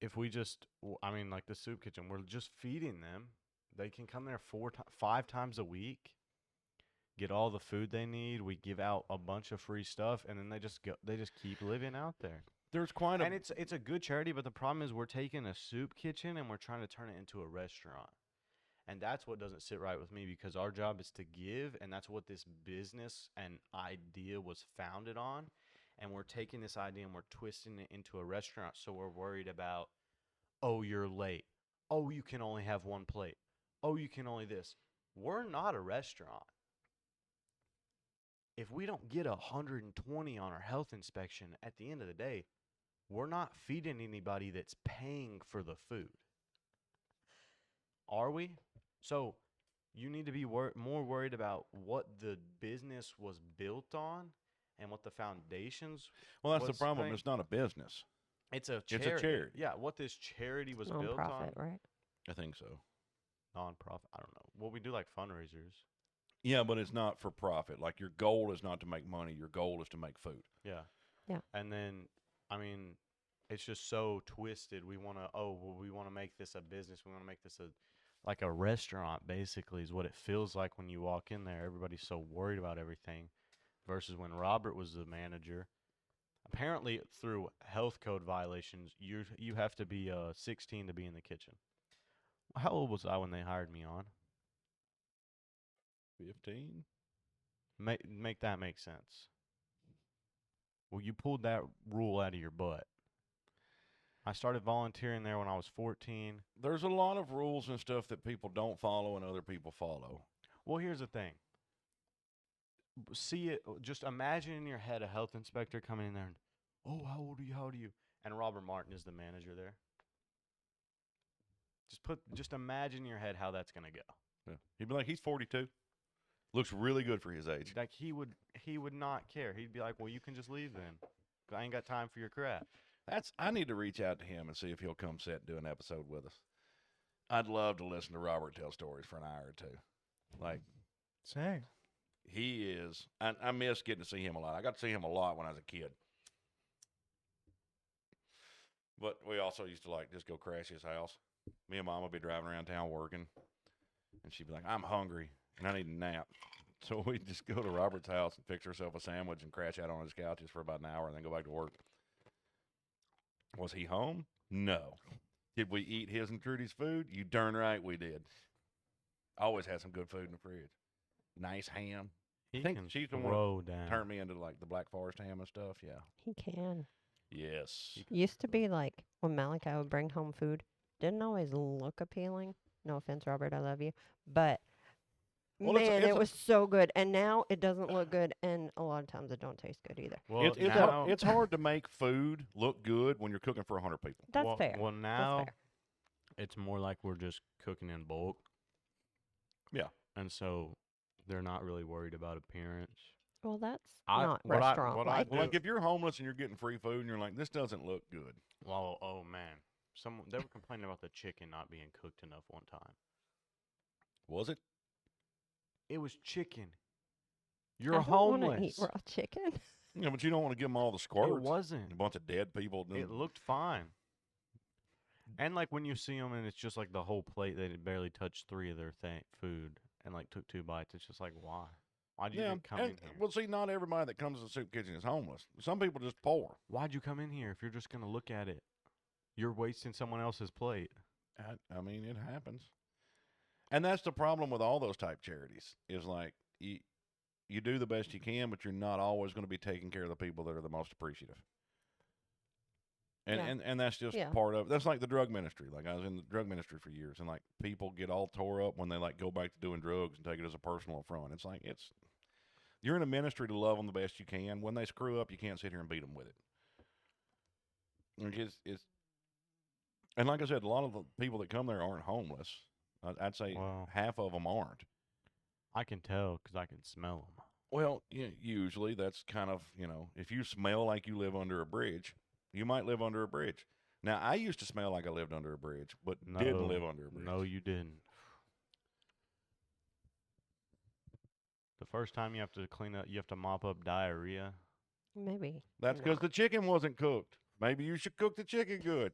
if we just, like the soup kitchen, we're just feeding them. They can come there 5 times a week, get all the food they need. We give out a bunch of free stuff, and then they just keep living out there. There's quite a and it's a good charity, but the problem is we're taking a soup kitchen and we're trying to turn it into a restaurant. And that's what doesn't sit right with me because our job is to give, and that's what this business and idea was founded on. And we're taking this idea and we're twisting it into a restaurant. So we're worried about, oh, you're late. Oh, you can only have 1 plate. Oh, you can only this. We're not a restaurant. If we don't get 120 on our health inspection at the end of the day, we're not feeding anybody that's paying for the food. Are we? So you need to be more worried about what the business was built on and what the foundations. Well, that's the problem. It's not a business. It's a charity. It's a charity. Yeah, what this charity was built on. Non-profit, right? I think so. Non-profit. I don't know. Well, we do like fundraisers. Yeah, but it's not for profit. Like your goal is not to make money. Your goal is to make food. Yeah. Yeah. And then, it's just so twisted. We want to make this a business. We want to make this like a restaurant, basically, is what it feels like when you walk in there. Everybody's so worried about everything. Versus when Robert was the manager, apparently through health code violations, you have to be 16 to be in the kitchen. How old was I when they hired me on? 15. Make that make sense. Well, you pulled that rule out of your butt. I started volunteering there when I was 14. There's a lot of rules and stuff that people don't follow and other people follow. Well, here's the thing. See it. Just imagine in your head a health inspector coming in there and, oh, how old are you? How old are you? And Robert Martin is the manager there. Just imagine in your head how that's gonna go. Yeah. He'd be like, he's 42. Looks really good for his age. Like he would not care. He'd be like, well, you can just leave then. I ain't got time for your crap. I need to reach out to him and see if he'll come sit and do an episode with us. I'd love to listen to Robert tell stories for an hour or two. Like, Same. he is. I miss getting to see him a lot. I got to see him a lot when I was a kid. But we also used to just go crash his house. Me and Mom would be driving around town working, and she'd be like, I'm hungry, and I need a nap. So we'd just go to Robert's house and fix ourselves a sandwich and crash out on his couches for about an hour and then go back to work. Was he home? No. Did we eat his and Trudy's food? You darn right we did. Always had some good food in the fridge. Nice ham. He I think can she's the throw one down. turned me into the Black Forest ham and stuff. Yeah. He can. Yes. Used to be like when Malachi would bring home food, didn't always look appealing. No offense, Robert, I love you. But Well, man, it was so good. And now it doesn't look good, and a lot of times it don't taste good either. Well, it's hard to make food look good when you're cooking for 100 people. That's fair. Well, now That's fair. it's more like we're just cooking in bulk. Yeah. And so they're not really worried about appearance. Well, that's I- not what I- restaurant what I like. do- Like if you're homeless and you're getting free food and you're like, this doesn't look good. Well, oh man, they were complaining about the chicken not being cooked enough one time. Was it? It was chicken. I You're don't want to homeless. eat raw chicken. Yeah, but you don't want to give them all the squirts. It wasn't. A bunch of dead people. It looked fine. And like when you see them and it's just like the whole plate, they barely touched 3 of their food and like took 2 bites. It's just like, why? Why'd you even come in here? Well, see, not everybody that comes to the soup kitchen is homeless. Some people just poor. Why'd you come in here if you're just going to look at it? You're wasting someone else's plate. I mean, it happens. And that's the problem with all those type charities is like you do the best you can, but you're not always going to be taking care of the people that are the most appreciative. And Yeah. and that's just Yeah. part of that's like the drug ministry. Like I was in the drug ministry for years, and like people get all tore up when they like go back to doing drugs and take it as a personal affront. It's like you're in a ministry to love them the best you can. When they screw up, you can't sit here and beat them with it. Like and like I said, a lot of the people that come there aren't homeless. I'd say Wow. half of them aren't. I can tell because I can smell them. Well, usually that's kind of, if you smell like you live under a bridge, you might live under a bridge. Now, I used to smell like I lived under a bridge, but didn't live under a bridge. No, you didn't. The first time you have to clean up, you have to mop up diarrhea. Maybe. That's because not. the chicken wasn't cooked. Maybe you should cook the chicken good.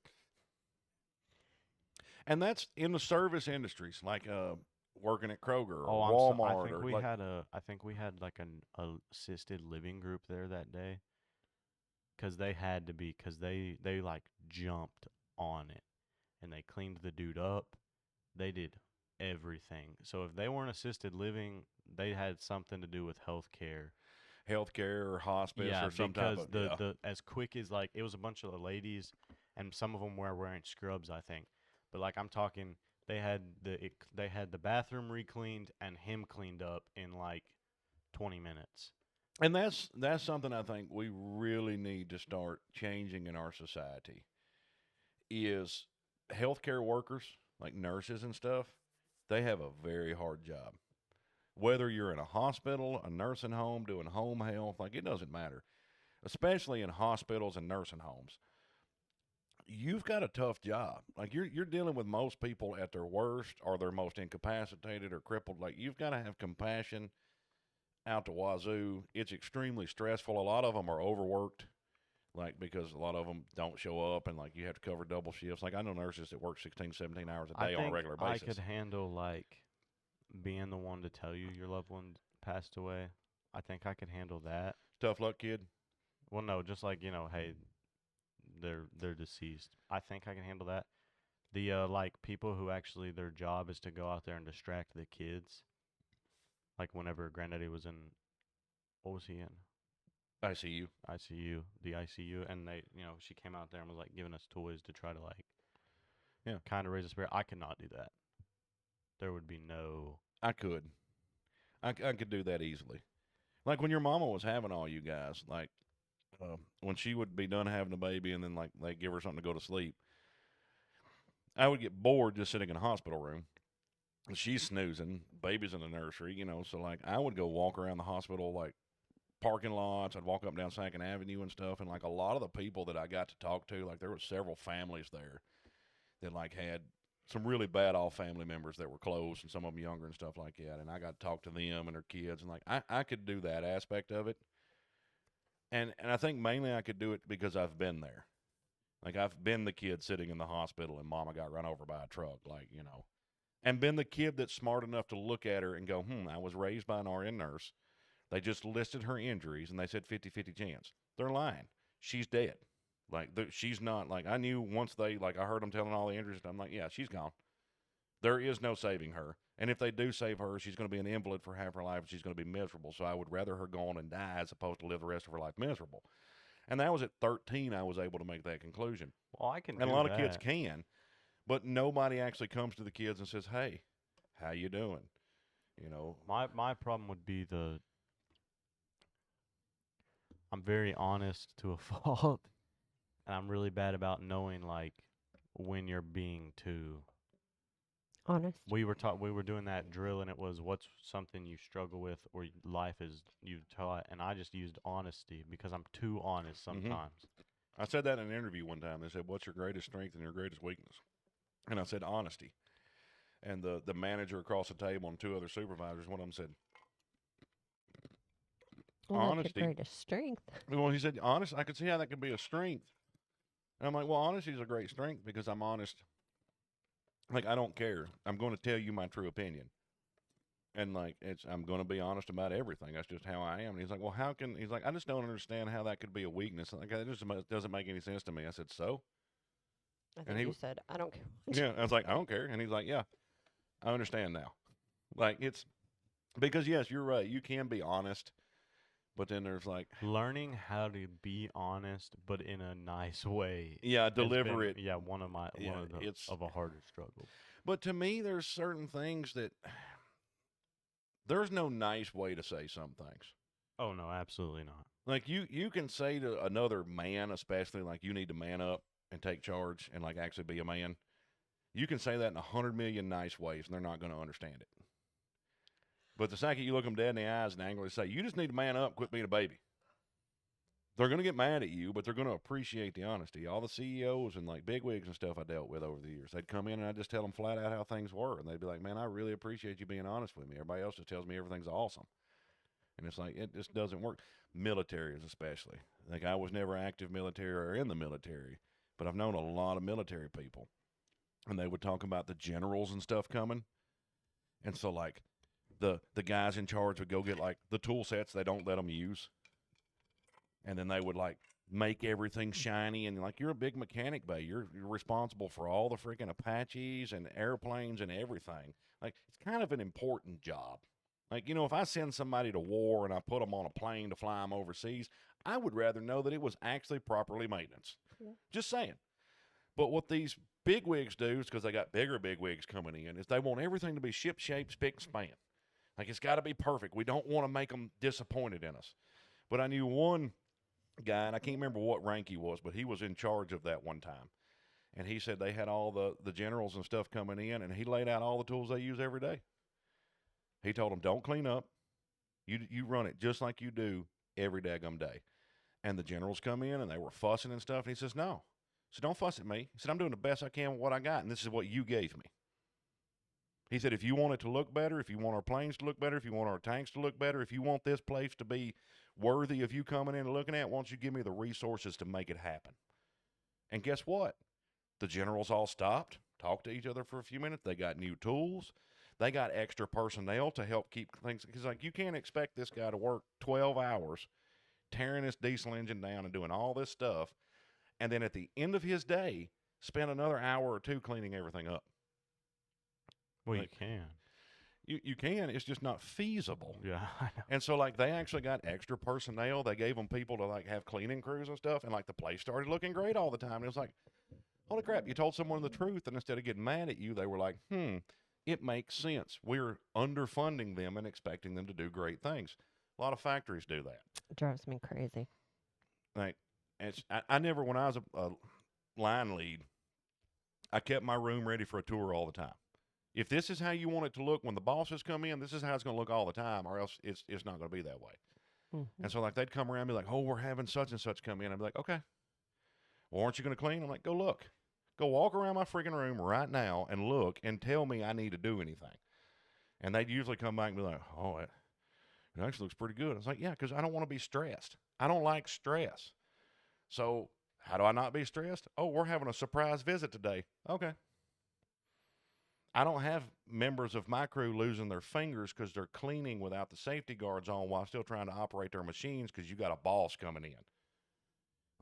And that's in the service industries, like working at Kroger or Walmart. I think we had like an assisted living group there that day. Because they had to be, because they like jumped on it, and they cleaned the dude up. They did everything. So if they weren't assisted living, they had something to do with healthcare Or hospice or some type because of, the as quick as like it was a bunch of ladies, and some of them were wearing scrubs, I think. But like I'm talking, they had the bathroom re-cleaned and him cleaned up in like 20 minutes. And that's something I think we really need to start changing in our society is healthcare workers, like nurses and stuff, they have a very hard job. Whether you're in a hospital, a nursing home, doing home health, like it doesn't matter. Especially in hospitals and nursing homes. You've got a tough job. Like you're dealing with most people at their worst or they're most incapacitated or crippled. Like you've got to have compassion out the wazoo. It's extremely stressful. A lot of them are overworked, like because a lot of them don't show up and like you have to cover double shifts. Like I know nurses that work 16, 17 hours a day on a regular basis. I could handle like being the one to tell you your loved one passed away. I think I could handle that. Tough luck, kid. Well, no, just like, hey, they're deceased. I think I can handle that. The like people who actually their job is to go out there and distract the kids. Like whenever Granddaddy was in, what was he in? ICU. The ICU, and they, she came out there and was like giving us toys to try to like, yeah, kind of raise a spirit. I could not do that. There would be no. I could do that easily. Like when your mama was having all you guys, like when she would be done having a baby, and then like they give her something to go to sleep. I would get bored just sitting in a hospital room. She's snoozing, baby's in the nursery, so like I would go walk around the hospital, like parking lots. I'd walk up and down Second Avenue and stuff, and like a lot of the people that I got to talk to, like there was several families there that like had some really bad off family members that were close, and some of them younger and stuff like that. And I got to talk to them and their kids, and like I could do that aspect of it. And I think mainly I could do it because I've been there. Like I've been the kid sitting in the hospital and mama got run over by a truck, like, and been the kid that's smart enough to look at her and go, I was raised by an RN nurse. They just listed her injuries, and they said 50-50 chance. They're lying. She's dead. Like, she's not, like, I knew once I heard them telling all the injuries, I'm like, yeah, she's gone. There is no saving her. And if they do save her, she's going to be an invalid for half her life, and she's going to be miserable. So I would rather her go on and die as opposed to live the rest of her life miserable. And that was at 13 I was able to make that conclusion. Well, I can do and a lot that. of kids can. But nobody actually comes to the kids and says, hey, how you doing? My problem would be I'm very honest to a fault, and I'm really bad about knowing, like, when you're being too honest. We were doing that drill, and it was what's something you struggle with or life is you taught, and I just used honesty because I'm too honest sometimes. I said that in an interview one time. They said, what's your greatest strength and your greatest weakness? And I said, honesty. And the manager across the table and 2 other supervisors, one of them said, Well, that's honesty. your greatest strength. Well, he said, honest, I could see how that could be a strength. And I'm like, well, honesty is a great strength because I'm honest. Like, I don't care. I'm going to tell you my true opinion. And, like, I'm going to be honest about everything. That's just how I am. And he's like, well, he's like, I just don't understand how that could be a weakness. Like, that just doesn't make any sense to me. I said, so? I And think you said, I don't care. Yeah, I was like, I don't care. And he's like, yeah, I understand now. Like, it's because, yes, you're right. You can be honest, but then there's like Learning how to be honest, but in a nice way. yeah, has deliver been, it. Yeah, one of it's a harder struggles. But to me, there's certain things that there's no nice way to say some things. Oh no, absolutely not. Like you can say to another man, especially like you need to man up and take charge and like actually be a man. You can say that in 100 million nice ways, and they're not going to understand it. But the second you look them dead in the eyes and angrily say, you just need to man up, quit being a baby. They're going to get mad at you, but they're going to appreciate the honesty. All the CEOs and like bigwigs and stuff I dealt with over the years, they'd come in and I'd just tell them flat out how things were. And they'd be like, man, I really appreciate you being honest with me. Everybody else just tells me everything's awesome. And it's like, it just doesn't work. Militaries especially. Like I was never active military or in the military, but I've known a lot of military people. And they would talk about the generals and stuff coming. And so like the guys in charge would go get like the tool sets they don't let them use. And then they would like make everything shiny. And like, you're a big mechanic bay. You're responsible for all the freaking Apaches and airplanes and everything. Like it's kind of an important job. Like, you know, if I send somebody to war and I put them on a plane to fly them overseas, I would rather know that it was actually properly maintenance. Yeah. Just saying. But what these bigwigs do is because they got bigger bigwigs coming in is they want everything to be ship shape, spick, and span. Like it's got to be perfect. We don't want to make them disappointed in us. But I knew one guy, and I can't remember what rank he was, but he was in charge of that one time. And he said they had all the generals and stuff coming in, and he laid out all the tools they use every day. He told them, don't clean up. You run it just like you do every daggum day. And the generals come in, and they were fussing and stuff. And he says, no. So don't fuss at me. He said, I'm doing the best I can with what I got, and this is what you gave me. He said, if you want it to look better, if you want our planes to look better, if you want our tanks to look better, if you want this place to be worthy of you coming in and looking at, why don't you give me the resources to make it happen? And guess what? The generals all stopped, talked to each other for a few minutes. They got new tools. They got extra personnel to help keep things. Because, like, you can't expect this guy to work 12 hours tearing this diesel engine down and doing all this stuff, and then at the end of his day, spend another hour or two cleaning everything up. Well, Like, you can. You can. It's just not feasible. Yeah, I know. And so, like, they actually got extra personnel. They gave them people to, like, have cleaning crews and stuff. And, like, the place started looking great all the time. And it was like, holy crap, you told someone the truth. And instead of getting mad at you, they were like, it makes sense. We're underfunding them and expecting them to do great things. A lot of factories do that. It drives me crazy. Like, I never, when I was a line lead, I kept my room ready for a tour all the time. If this is how you want it to look when the bosses come in, this is how it's going to look all the time, or else it's not going to be that way. Mm-hmm. And so, like, they'd come around and be like, oh, we're having such and such come in. I'd be like, okay. Well, aren't you going to clean? I'm like, go look. Go walk around my freaking room right now and look and tell me I need to do anything. And they'd usually come back and be like, oh, it actually looks pretty good. I was like, yeah, because I don't want to be stressed. I don't like stress. So how do I not be stressed? Oh, we're having a surprise visit today. Okay. I don't have members of my crew losing their fingers because they're cleaning without the safety guards on while still trying to operate their machines because you got a boss coming in.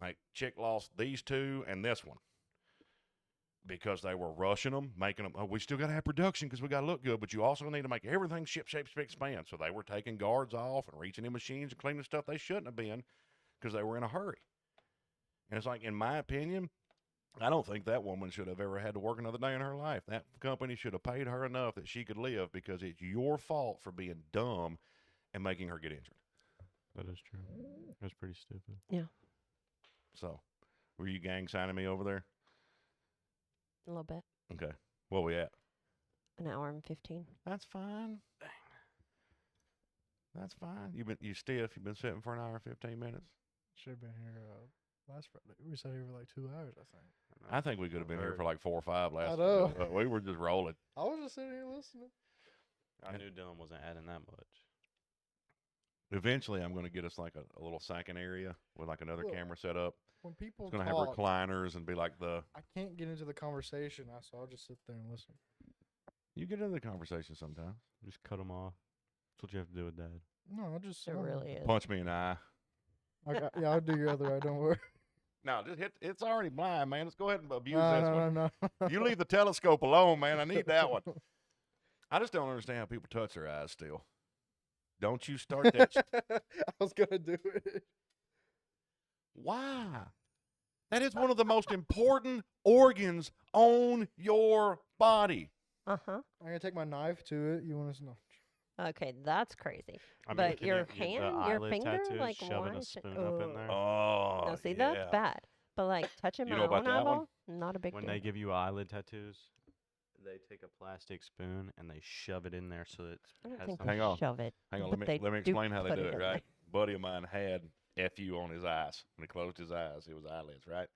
Like, chick lost these two and this one because they were rushing them, making them, oh, we still got to have production because we got to look good, but you also need to make everything ship, shape, spick, span. So they were taking guards off and reaching in machines and cleaning stuff they shouldn't have been because they were in a hurry. And it's like, in my opinion, I don't think that woman should have ever had to work another day in her life. That company should have paid her enough that she could live because it's your fault for being dumb and making her get injured. That is true. That's pretty stupid. Yeah. So, were you gang signing me over there? A little bit. Okay. Where we at? An hour and 15. That's fine. That's fine. You stiff. You've been sitting for an hour and 15 minutes. Should have been here last Friday. We sat here for like 2 hours, I think. I think we could have been here for like 4 or 5 last. I know. We were just rolling. I was just sitting here listening. I knew Dylan wasn't adding that much. Eventually, I'm going to get us like a little second area with like another Look, camera set up. When people It's going to have talk, recliners and be like the. I can't get into the conversation, so I'll just sit there and listen. You get into the conversation sometimes. Just cut them off. That's what you have to do with Dad. No, I'll just. It really is. Punch me in the eye. Yeah, I'll do your other eye. Don't worry. No, just hit. It's already blind, man. Let's go ahead and abuse No, this no, one. no, no. You leave the telescope alone, man. I need that one. I just don't understand how people touch their eyes still. Don't you start that. I was gonna do it. Why? That is one of the most important organs on your body. Uh huh. I'm gonna take my knife to it. You want to know? Okay, that's crazy. I mean, But can your you get the hand, your eyelid finger, tattoos, like shoving why a should- spoon up in there. Oh, No, see, yeah. that's bad. But like touching You my know about own that one? eyeball, not a big When deal. they give you eyelid tattoos, they take a plastic spoon and they shove it in there so that I don't has think some- they Hang on. shove it. Hang on, but let me they explain how they put do it, in right? Buddy of mine had FU on his eyes. When he closed his eyes, it was eyelids, right?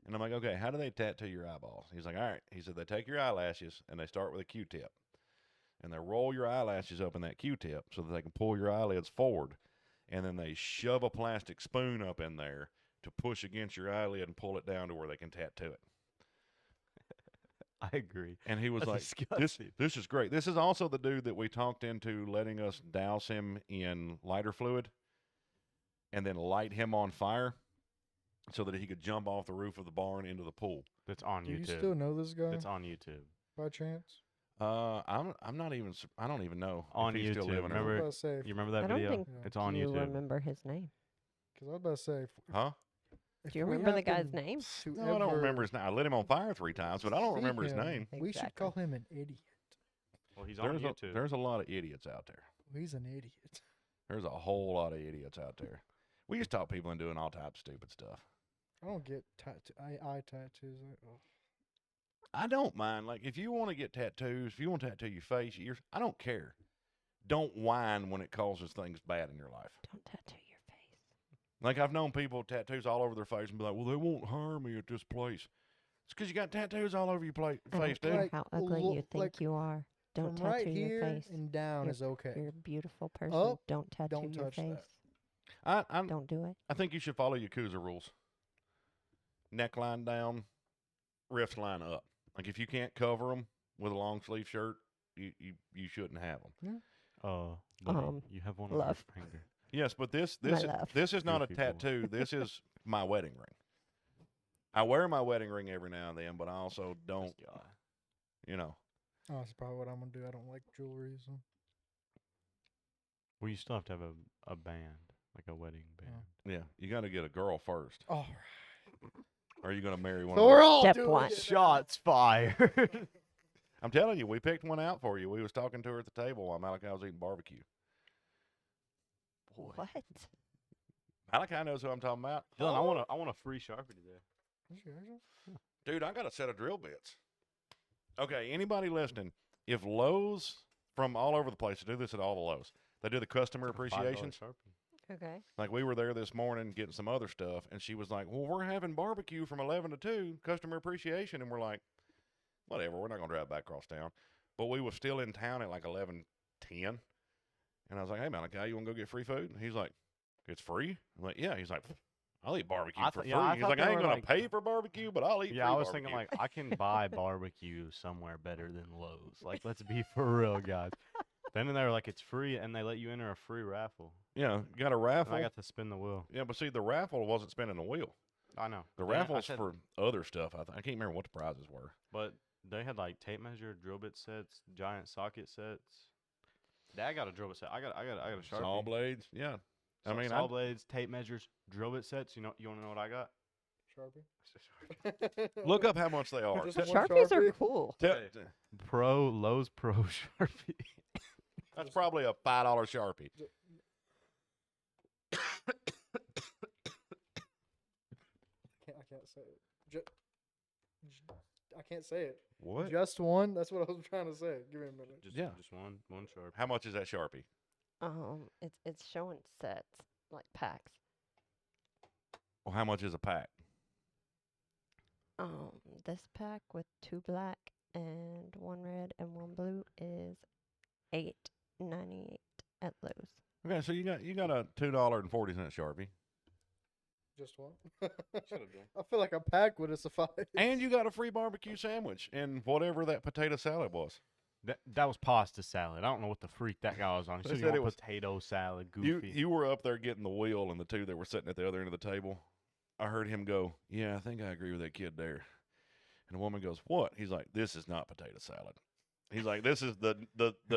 And I'm like, okay, how do they tattoo your eyeballs? He's like, all right. He said, they take your eyelashes and they start with a Q-tip. And they roll your eyelashes up in that Q-tip so that they can pull your eyelids forward. And then they shove a plastic spoon up in there to push against your eyelid and pull it down to where they can tattoo it. I agree. And he was That's like, disgusting. this is great. This is also the dude that we talked into letting us douse him in lighter fluid and then light him on fire so that he could jump off the roof of the barn into the pool. That's on Do you YouTube. still know this guy It's on YouTube. by chance? I'm not even. I don't even know On if he's still YouTube. living. I was Remember- about to say, You remember that I don't video? think It's on you YouTube. remember his name. because I was about to say, Huh? Do you remember the guy's name? No, I don't remember his name. I lit him on fire 3 times, but I don't remember his name. We should call him an idiot. Well, he's on YouTube. There's a lot of idiots out there. He's an idiot. There's a whole lot of idiots out there. We just talk people into doing all types of stupid stuff. I don't get eye tattoos. Oh. I don't mind. Like, if you want to get tattoos, if you want to tattoo your face, your ears, I don't care. Don't whine when it causes things bad in your life. Don't tattoo your face. Like, I've known people with tattoos all over their face and be like, well, they won't hire me at this place. It's because you got tattoos all over your I face, don't dude. care Like, how ugly you look, think like, you are. Don't From tattoo right your here face. and down You're- is okay. You're a beautiful person. Up, Don't tattoo don't your touch that. face. I Don't do it. think you should follow Yakuza rules. Neckline down, wrist line up. Like, if you can't cover them with a long sleeve shirt, you shouldn't have them. Buddy, you have one on love. your finger. Yes, but this My love. is not a Goofy boy. tattoo. This is my wedding ring. I wear my wedding ring every now and then, but I also don't. This guy. You know, Oh, that's probably what I'm gonna do. I don't like jewelry, so Well, you still have to have a band, like a wedding band. yeah, you got to get a girl first. all Or are you going to marry one? So of we're those? all Step doing one. it now. Shots fired. I'm telling you, we picked one out for you. We was talking to her at the table while Malachi was eating barbecue. Boy. What? Malachi knows who I'm talking about. Dylan, I want a free Sharpie today. Is yours on? Dude, I got a set of drill bits. Okay, anybody listening, if Lowe's from all over the place, they do this at all the Lowe's. They do the customer $5 appreciations. Sharpie. Okay. Like, we were there this morning getting some other stuff, and she was like, well, we're having barbecue from 11 to 2, customer appreciation. And we're like, whatever, we're not going to drive back across town. But we was still in town at like 11:10. And I was like, hey, Malachi, you want to go get free food? And he's like, it's free? I'm like, yeah. He's like, I'll eat barbecue I for th- free. yeah, I He's thought like, they I ain't were going like- to pay for barbecue, but I'll eat free Yeah, I was barbecue. thinking, like, I can buy barbecue somewhere better than Lowe's. Like, let's be for real, guys. Then they were like, it's free, and they let you enter a free raffle. Yeah, you got a And raffle. I got to spin the wheel. Yeah, but see, the raffle wasn't spinning the wheel. I know. The Yeah, I raffle's said- for other stuff. I can't remember what the prizes were. But they had like tape measure, drill bit sets, giant socket sets. Dad got a drill bit set. I got a Sharpie. Saw blades. Yeah. I mean, saw blades, tape measures, drill bit sets. You want to know what I got? Sharpie. look up how much they are. Just Te- one Sharpies are Sharpie? cool. te- Okay. Lowe's Pro Sharpie. that's probably a $5 Sharpie. I can't say it. I can't say it. What? Just one? That's what I was trying to say. Give me a minute. Yeah. Just one Sharpie. How much is that Sharpie? It's showing sets like packs. Well, how much is a pack? This pack with 2 black and 1 red and 1 blue is $8.98 at Lowe's. Okay, so you got a $2.40 Sharpie, Just what? Should have done. I feel like a pack would have sufficed. and you got a free barbecue sandwich and whatever that potato salad was. That was pasta salad. I don't know what the freak that guy was on. He They said he said it want was- potato salad, You goofy. you were up there getting the wheel, and the two that were sitting at the other end of the table. I heard him go, "Yeah, I think I agree with that kid there." And the woman goes, "What?" He's like, "This is not potato salad." He's like, "This is the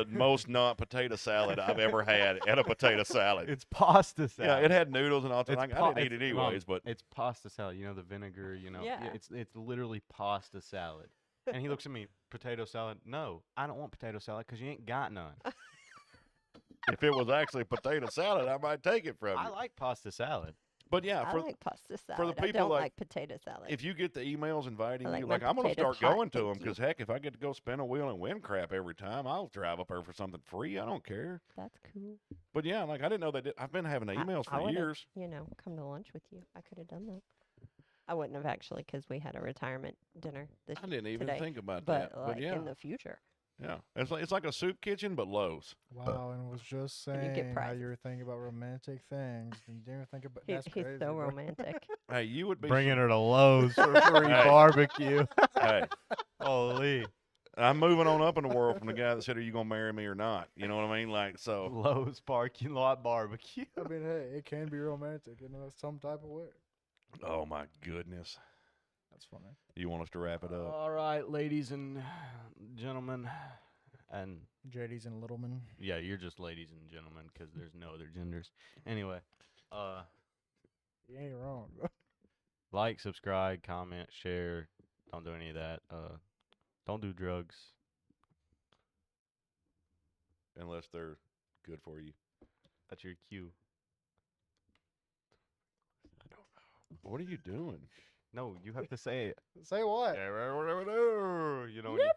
most not potato salad I've ever had at a potato salad." It's pasta salad. Yeah, it had noodles and all that. It's I pa- didn't eat it it's- Mom, anyways, but it's pasta salad. You know the vinegar. You know, Yeah. it's literally pasta salad. And he looks at me, potato salad. No, I don't want potato salad because you ain't got none. if it was actually potato salad, I might take it from you. I like pasta salad. But yeah, I for like pasta salad. for the I people don't like- like potato salad. if you get the emails inviting I like you, my like I'm gonna potatoes start hot, going to them thank you. because heck, if I get to go spin a wheel and win crap every time, I'll drive up there for something free. I don't care. That's cool. But yeah, like I didn't know they did. I've been having the emails I for would've, years. come to lunch with you. I could have done that. I wouldn't have actually because we had a retirement dinner this I didn't even today, think about but that. like But yeah, in the future. yeah, it's like a soup kitchen, but Lowe's. Wow, and was just And you get saying how prizes. you were thinking about romantic things. And you didn't think about He, that's he's crazy. so bro. romantic. Hey, you would be Bringing her to Lowe's for free Hey. barbecue. Hey, Holy. I'm moving on up in the world from the guy that said, "Are you gonna marry me or not?" You know what I mean? Like so. Lowe's parking lot barbecue. I mean, hey, it can be romantic in some type of way. Oh my goodness. That's funny. You want us to wrap it up? All right, ladies and gentlemen. And JD's and Littleman. yeah, you're just ladies and gentlemen because there's no other genders. Anyway, You ain't wrong, bro. like, subscribe, comment, share. Don't do any of that. Don't do drugs. Unless they're good for you. That's your cue. What are you doing? No, you have to say it. Say what? You know, when you